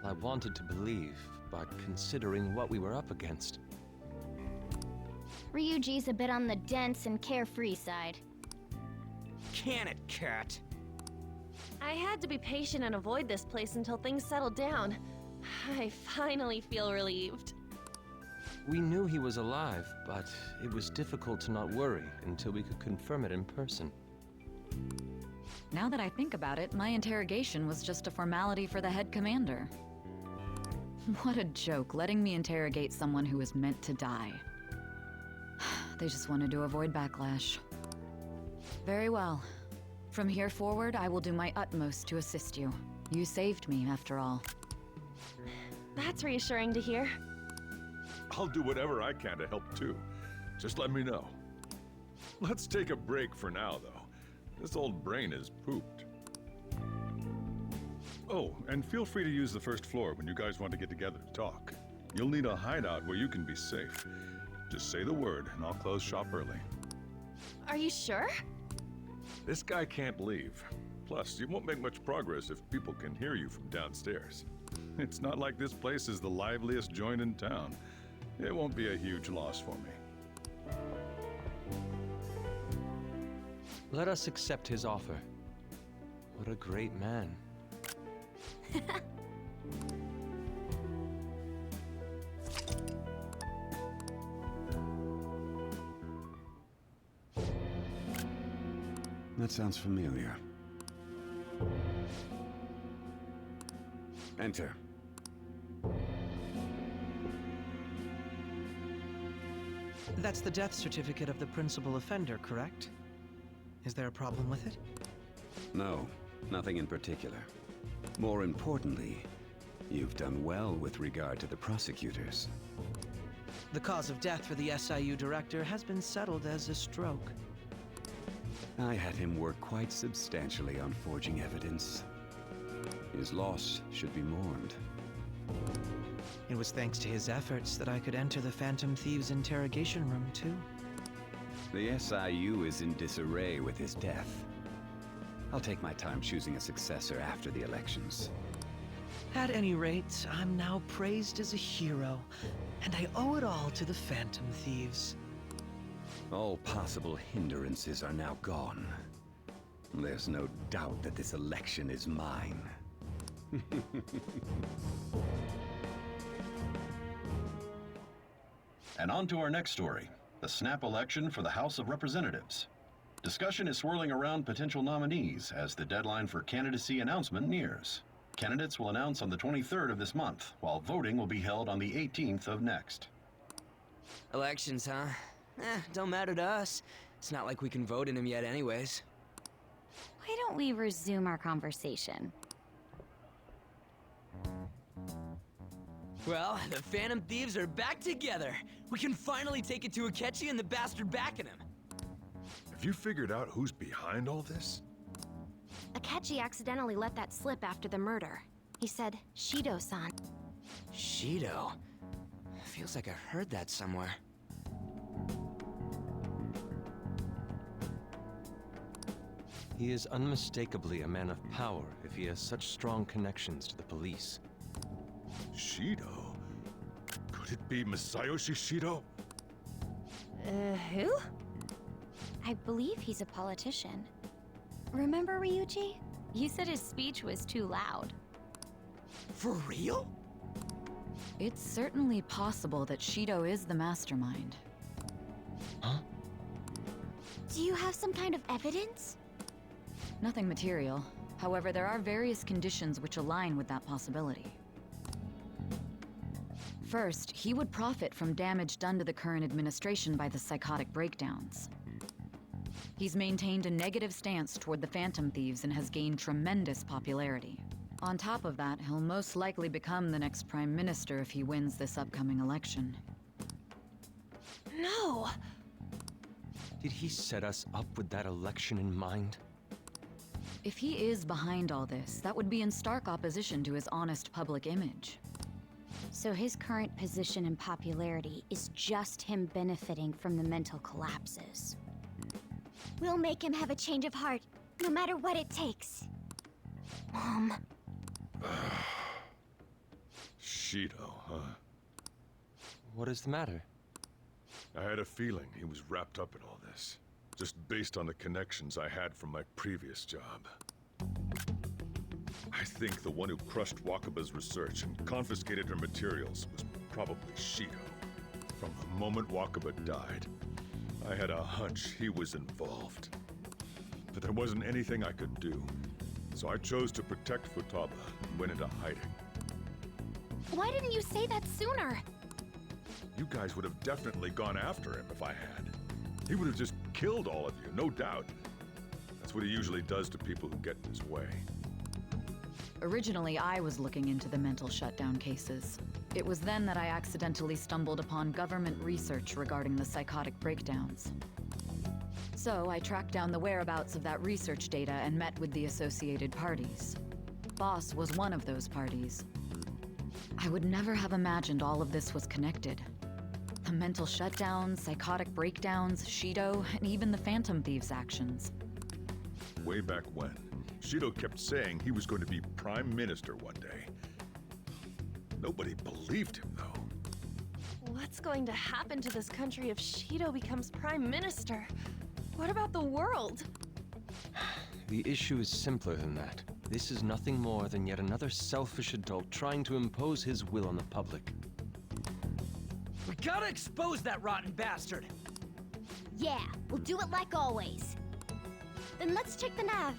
I wanted to believe, but considering what we were up against. Ryuji's a bit on the dense and carefree side. Can it, cat? I had to be patient and avoid this place until things settled down. I finally feel relieved. We knew he was alive, but it was difficult to not worry until we could confirm it in person. Now that I think about it, my interrogation was just a formality for the head commander. What a joke, letting me interrogate someone who was meant to die. They just wanted to avoid backlash. Very well. From here forward, I will do my utmost to assist you. You saved me, after all. That's reassuring to hear. I'll do whatever I can to help too. Just let me know. Let's take a break for now, though. This old brain is pooped. Oh, and feel free to use the first floor when you guys want to get together to talk. You'll need a hideout where you can be safe. Just say the word, and I'll close shop early. Are you sure? This guy can't leave. Plus, you won't make much progress if people can hear you from downstairs. It's not like this place is the liveliest joint in town. It won't be a huge loss for me. Let us accept his offer. What a great man. That sounds familiar. Enter. That's the death certificate of the principal offender, correct? Is there a problem with it? No, nothing in particular. More importantly, you've done well with regard to the prosecutors. The cause of death for the SIU director has been settled as a stroke. I had him work quite substantially on forging evidence. His loss should be mourned. It was thanks to his efforts that I could enter the Phantom Thieves' interrogation room, too. The SIU is in disarray with his death. I'll take my time choosing a successor after the elections. At any rate, I'm now praised as a hero, and I owe it all to the Phantom Thieves. All possible hindrances are now gone. There's no doubt that this election is mine. And on to our next story, the snap election for the House of Representatives. Discussion is swirling around potential nominees as the deadline for candidacy announcement nears. Candidates will announce on the 23rd of this month, while voting will be held on the 18th of next. Elections, huh? Don't matter to us. It's not like we can vote in them yet anyways. Why don't we resume our conversation? Well, the Phantom Thieves are back together. We can finally take it to Akechi and the bastard backing him. Have you figured out who's behind all this? Akechi accidentally let that slip after the murder. He said, Shido-san. Shido? Feels like I heard that somewhere. He is unmistakably a man of power if he has such strong connections to the police. Shido? Could it be Masayoshi Shido? Who? I believe he's a politician. Remember, Ryuji? You said his speech was too loud. For real? It's certainly possible that Shido is the mastermind. Huh? Do you have some kind of evidence? Nothing material. However, there are various conditions which align with that possibility. First, he would profit from damage done to the current administration by the psychotic breakdowns. He's maintained a negative stance toward the Phantom Thieves and has gained tremendous popularity. On top of that, he'll most likely become the next Prime Minister if he wins this upcoming election. No! Did he set us up with that election in mind? If he is behind all this, that would be in stark opposition to his honest public image. So his current position and popularity is just him benefiting from the mental collapses. We'll make him have a change of heart, no matter what it takes. Mom. Shido, huh? What is the matter? I had a feeling he was wrapped up in all this, just based on the connections I had from my previous job. I think the one who crushed Wakaba's research and confiscated her materials was probably Shido. From the moment Wakaba died, I had a hunch he was involved. but there wasn't anything I could do. So I chose to protect Futaba and went into hiding. Why didn't you say that sooner? You guys would have definitely gone after him if I had. He would have just killed all of you, no doubt. That's what he usually does to people who get in his way. Originally, I was looking into the mental shutdown cases. It was then that I accidentally stumbled upon government research regarding the psychotic breakdowns. So I tracked down the whereabouts of that research data and met with the associated parties. Boss was one of those parties. I would never have imagined all of this was connected. The mental shutdowns, psychotic breakdowns, Shido, and even the Phantom Thieves' actions. Way back when, Shido kept saying he was going to be Prime Minister one day. Nobody believed him, though. What's going to happen to this country if Shido becomes Prime Minister? What about the world? The issue is simpler than that. This is nothing more than yet another selfish adult trying to impose his will on the public. We gotta expose that rotten bastard! Yeah, we'll do it like always. Then let's check the nav.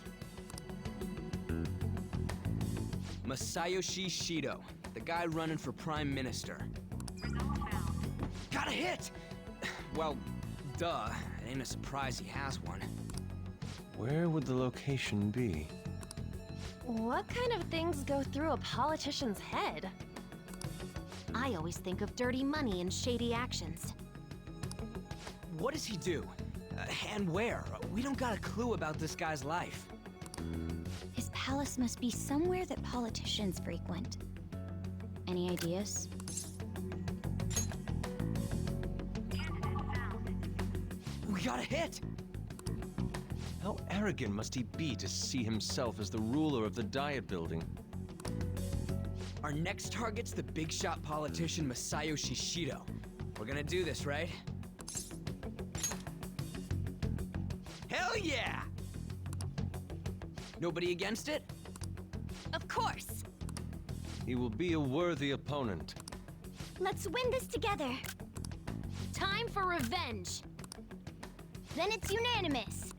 Masayoshi Shido, the guy running for Prime Minister. Got a hit! Well, duh. It ain't a surprise he has one. Where would the location be? What kind of things go through a politician's head? I always think of dirty money and shady actions. What does he do? And where? We don't got a clue about this guy's life. His palace must be somewhere that politicians frequent. Any ideas? We got a hit! How arrogant must he be to see himself as the ruler of the Diet Building? Our next target's the big shot politician Masayoshi Shido. We're gonna do this, right? Hell yeah! Nobody against it? Of course! He will be a worthy opponent. Let's win this together. Time for revenge. Then it's unanimous.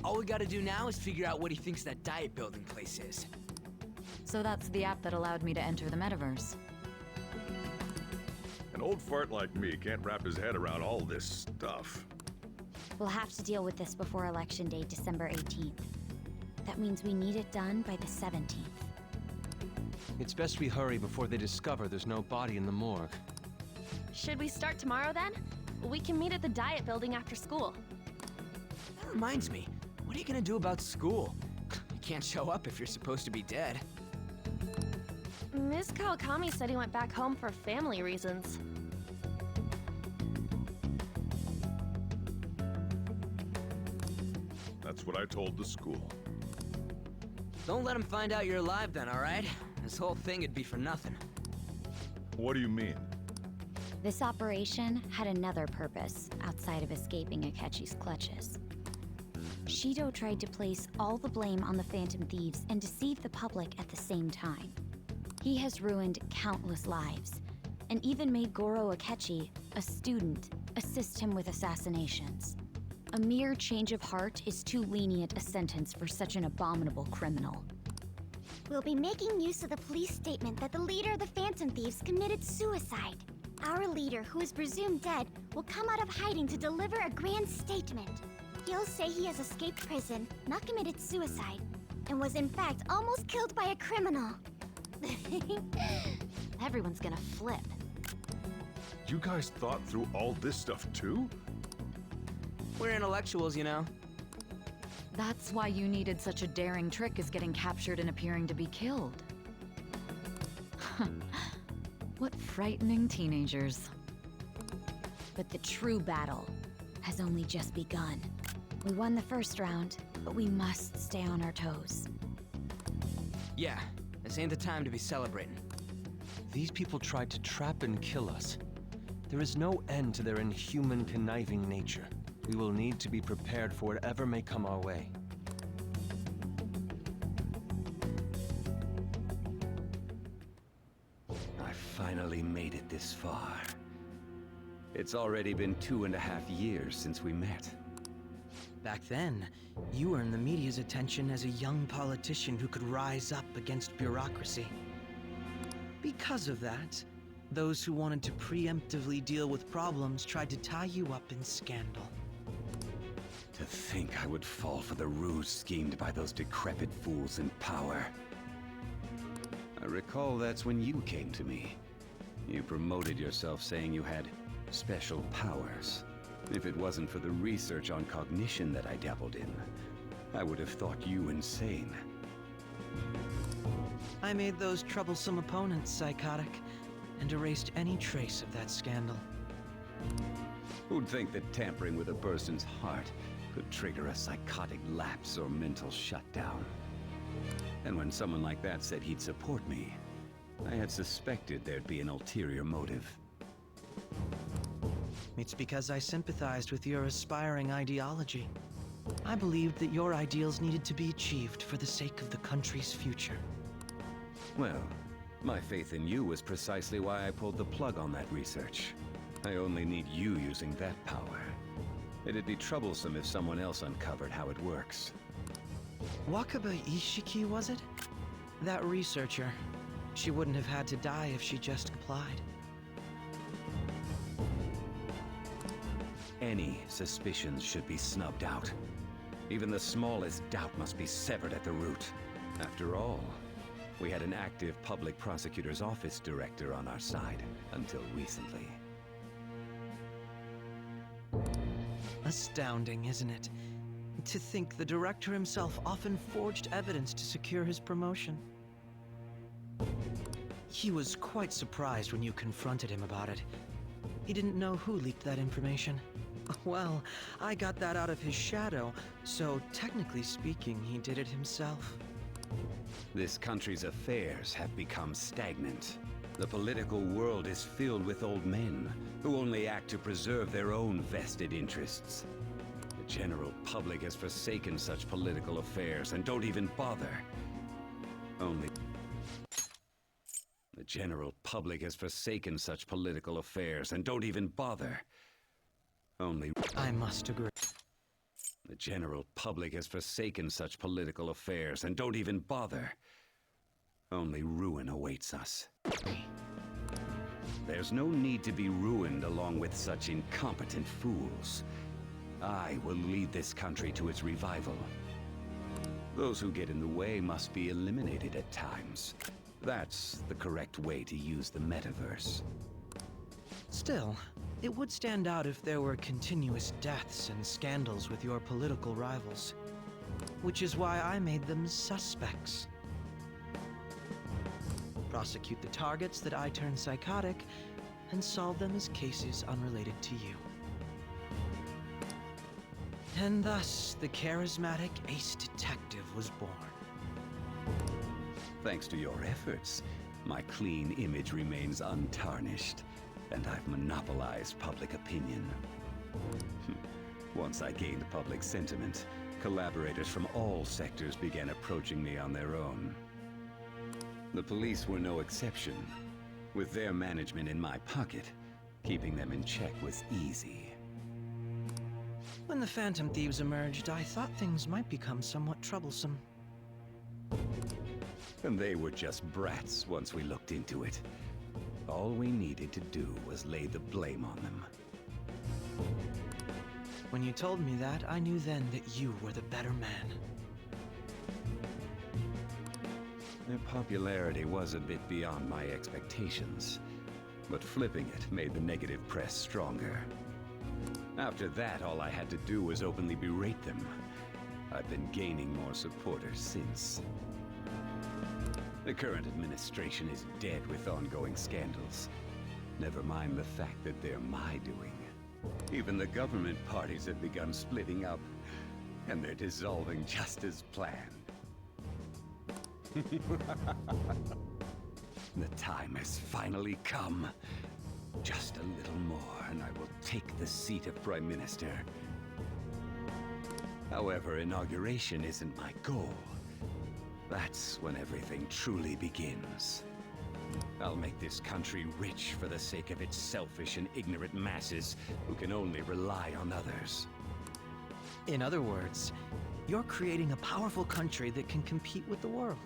All we gotta do now is figure out what he thinks that Diet Building place is. So that's the app that allowed me to enter the metaverse. An old fart like me can't wrap his head around all this stuff. We'll have to deal with this before Election Day, December 18th. That means we need it done by the 17th. It's best we hurry before they discover there's no body in the morgue. Should we start tomorrow then? We can meet at the Diet Building after school. That reminds me, what are you gonna do about school? You can't show up if you're supposed to be dead. Ms. Kawakami said he went back home for family reasons. That's what I told the school. Don't let him find out you're alive then, alright? This whole thing would be for nothing. What do you mean? This operation had another purpose outside of escaping Akechi's clutches. Shido tried to place all the blame on the Phantom Thieves and deceive the public at the same time. He has ruined countless lives, and even made Goro Akechi, a student, assist him with assassinations. A mere change of heart is too lenient a sentence for such an abominable criminal. We'll be making use of the police statement that the leader of the Phantom Thieves committed suicide. Our leader, who is presumed dead, will come out of hiding to deliver a grand statement. He'll say he has escaped prison, not committed suicide, and was in fact almost killed by a criminal. Everyone's gonna flip. You guys thought through all this stuff too? We're intellectuals, you know. That's why you needed such a daring trick as getting captured and appearing to be killed. What frightening teenagers. But the true battle has only just begun. We won the first round, but we must stay on our toes. Yeah, this ain't the time to be celebrating. These people tried to trap and kill us. There is no end to their inhuman, conniving nature. We will need to be prepared for whatever may come our way. I finally made it this far. It's already been 2.5 years since we met. Back then, you earned the media's attention as a young politician who could rise up against bureaucracy. Because of that, those who wanted to preemptively deal with problems tried to tie you up in scandal. To think I would fall for the ruse schemed by those decrepit fools in power. I recall that's when you came to me. You promoted yourself saying you had special powers. If it wasn't for the research on cognition that I dabbled in, I would have thought you insane. I made those troublesome opponents psychotic, and erased any trace of that scandal. Who'd think that tampering with a person's heart could trigger a psychotic lapse or mental shutdown? And when someone like that said he'd support me, I had suspected there'd be an ulterior motive. It's because I sympathized with your aspiring ideology. I believed that your ideals needed to be achieved for the sake of the country's future. Well, my faith in you was precisely why I pulled the plug on that research. I only need you using that power. It'd be troublesome if someone else uncovered how it works. Wakaba Ishiki, was it? That researcher. She wouldn't have had to die if she just complied. Any suspicions should be snubbed out. Even the smallest doubt must be severed at the root. After all, we had an active public prosecutor's office director on our side until recently. Astounding, isn't it? To think the director himself often forged evidence to secure his promotion. He was quite surprised when you confronted him about it. He didn't know who leaked that information. Well, I got that out of his shadow, so technically speaking, he did it himself. This country's affairs have become stagnant. The political world is filled with old men who only act to preserve their own vested interests. The general public has forsaken such political affairs and don't even bother. The general public has forsaken such political affairs and don't even bother. I must agree. The general public has forsaken such political affairs and don't even bother. Only ruin awaits us. There's no need to be ruined along with such incompetent fools. I will lead this country to its revival. Those who get in the way must be eliminated at times. That's the correct way to use the metaverse. Still, it would stand out if there were continuous deaths and scandals with your political rivals. Which is why I made them suspects. Prosecute the targets that I turn psychotic, and solve them as cases unrelated to you. And thus, the charismatic ace detective was born. Thanks to your efforts, my clean image remains untarnished, and I've monopolized public opinion. Once I gained public sentiment, collaborators from all sectors began approaching me on their own. The police were no exception. With their management in my pocket, keeping them in check was easy. When the Phantom Thieves emerged, I thought things might become somewhat troublesome. And they were just brats once we looked into it. All we needed to do was lay the blame on them. When you told me that, I knew then that you were the better man. Their popularity was a bit beyond my expectations, but flipping it made the negative press stronger. After that, all I had to do was openly berate them. I've been gaining more supporters since. The current administration is dead with ongoing scandals. Never mind the fact that they're my doing. Even the government parties have begun splitting up, and they're dissolving just as planned. The time has finally come. Just a little more, and I will take the seat of Prime Minister. However, inauguration isn't my goal. That's when everything truly begins. I'll make this country rich for the sake of its selfish and ignorant masses who can only rely on others. In other words, you're creating a powerful country that can compete with the world.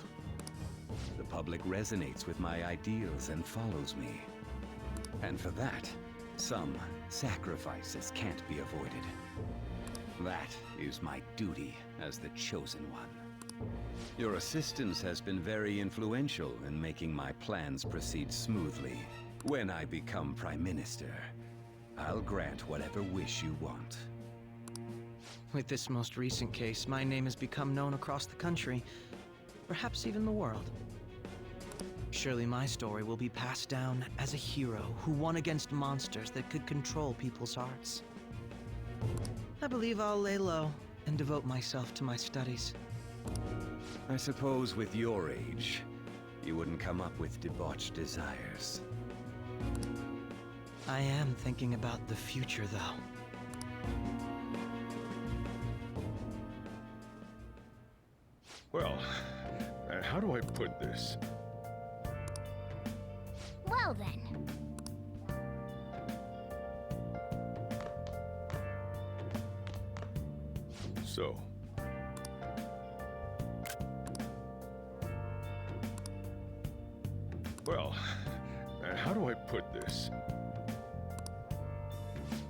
The public resonates with my ideals and follows me. And for that, some sacrifices can't be avoided. That is my duty as the Chosen One. Your assistance has been very influential in making my plans proceed smoothly. When I become Prime Minister, I'll grant whatever wish you want. With this most recent case, my name has become known across the country, perhaps even the world. Surely my story will be passed down as a hero who won against monsters that could control people's hearts. I believe I'll lay low and devote myself to my studies. I suppose with your age, you wouldn't come up with debauched desires. I am thinking about the future, though. Well, how do I put this? Well then. So. Well, how do I put this?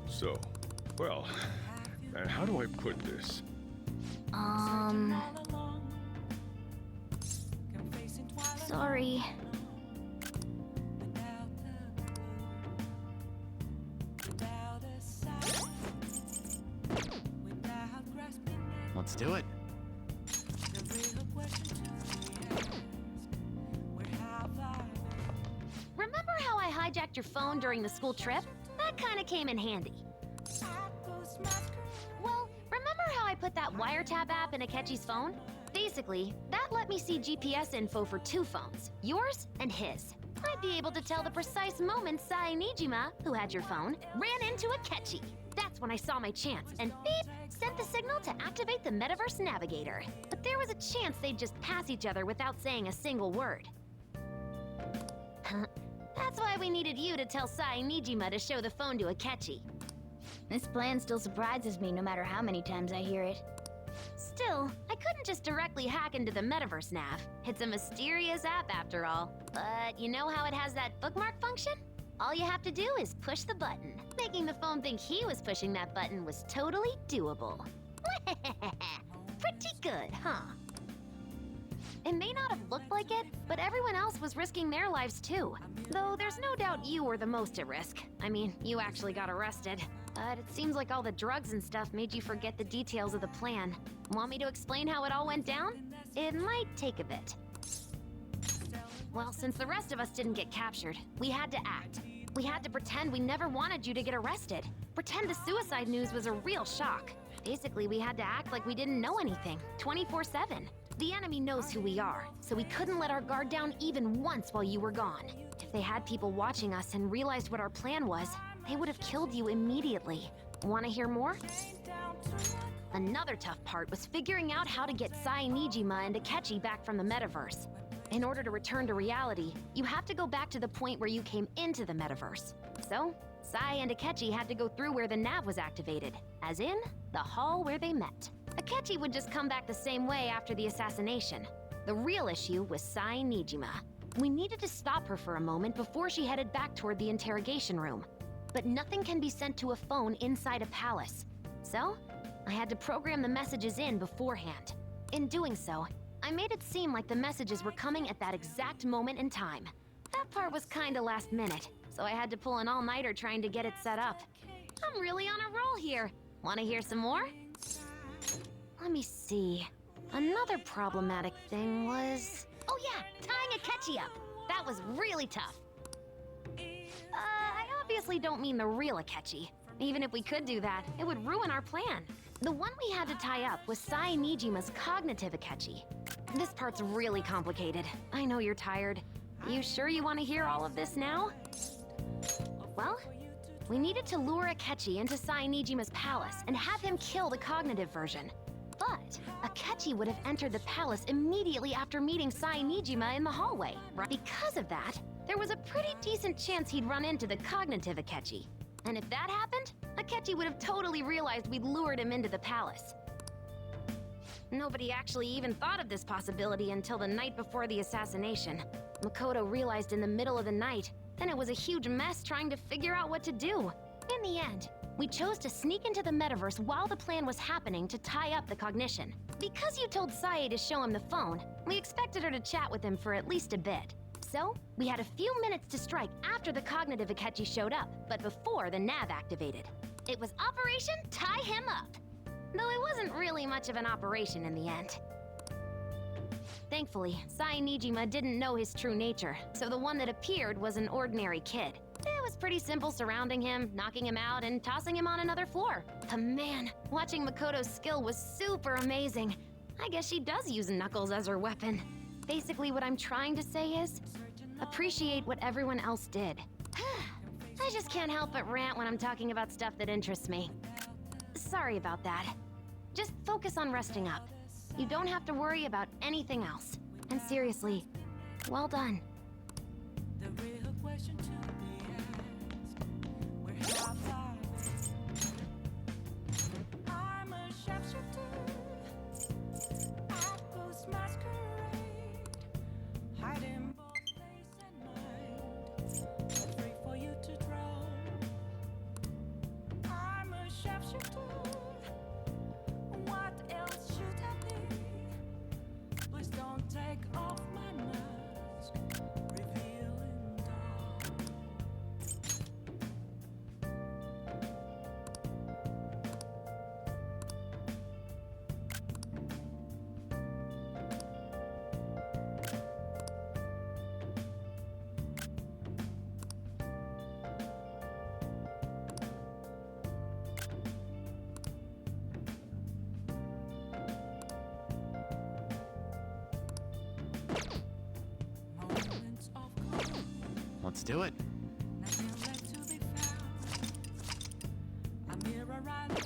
So. Well, how do I put this? Sorry. Let's do it. Remember how I hijacked your phone during the school trip? That kind of came in handy. Well, remember how I put that wiretap app in Akechi's phone? Basically, that let me see GPS info for 2 phones, yours and his. I'd be able to tell the precise moment Sai Nijima, who had your phone, ran into Akechi. That's when I saw my chance, and beep, sent the signal to activate the Metaverse Navigator. But there was a chance they'd just pass each other without saying a single word. That's why we needed you to tell Sai Nijima to show the phone to Akechi. This plan still surprises me no matter how many times I hear it. Still, I couldn't just directly hack into the Metaverse Nav. It's a mysterious app after all. But you know how it has that bookmark function? All you have to do is push the button. Making the phone think he was pushing that button was totally doable. Pretty good, huh? It may not have looked like it, but everyone else was risking their lives too. Though there's no doubt you were the most at risk. I mean, you actually got arrested. But it seems like all the drugs and stuff made you forget the details of the plan. Want me to explain how it all went down? It might take a bit. Well, since the rest of us didn't get captured, we had to act. We had to pretend we never wanted you to get arrested. Pretend the suicide news was a real shock. Basically, we had to act like we didn't know anything, 24/7. The enemy knows who we are, so we couldn't let our guard down even once while you were gone. If they had people watching us and realized what our plan was, they would have killed you immediately. Want to hear more? Another tough part was figuring out how to get Sai Nijima and Akechi back from the metaverse. In order to return to reality, you have to go back to the point where you came into the metaverse. So, Sai and Akechi had to go through where the nav was activated, as in, the hall where they met. Akechi would just come back the same way after the assassination. The real issue was Sai Nijima. We needed to stop her for a moment before she headed back toward the interrogation room. But nothing can be sent to a phone inside a palace. So, I had to program the messages in beforehand. In doing so, I made it seem like the messages were coming at that exact moment in time. That part was kinda last minute, so I had to pull an all-nighter trying to get it set up. I'm really on a roll here. Wanna hear some more? Let me see. Another problematic thing was... Oh yeah, tying Akechi up. That was really tough. I obviously don't mean the real Akechi. Even if we could do that, it would ruin our plan. The one we had to tie up was Sai Nijima's cognitive Akechi. This part's really complicated. I know you're tired. You sure you want to hear all of this now? Well, we needed to lure Akechi into Sai Nijima's palace and have him kill the cognitive version. But Akechi would have entered the palace immediately after meeting Sai Nijima in the hallway. Because of that, there was a pretty decent chance he'd run into the cognitive Akechi. And if that happened, Akechi would have totally realized we'd lured him into the palace. Nobody actually even thought of this possibility until the night before the assassination. Makoto realized in the middle of the night, then it was a huge mess trying to figure out what to do. In the end, we chose to sneak into the metaverse while the plan was happening to tie up the cognition. Because you told Sae to show him the phone, we expected her to chat with him for at least a bit. So, we had a few minutes to strike after the cognitive Akechi showed up, but before the nav activated. It was Operation Tie Him Up. Though it wasn't really much of an operation in the end. Thankfully, Sae Nijima didn't know his true nature, so the one that appeared was an ordinary kid. It was pretty simple surrounding him, knocking him out, and tossing him on another floor. But man, watching Makoto's skill was super amazing. I guess she does use Knuckles as her weapon. Basically, what I'm trying to say is, appreciate what everyone else did. I just can't help but rant when I'm talking about stuff that interests me. Sorry about that. Just focus on resting up. You don't have to worry about anything else. And seriously, well done. The real question to be asked, where have I been? I'm a sharpshooter at Post Masquerade, hiding both face and mind, free for you to draw. I'm a sharpshooter. What else should I be? Please don't take off my mask, revealing dark. Let's do it. Nothing left to be found. A mirror right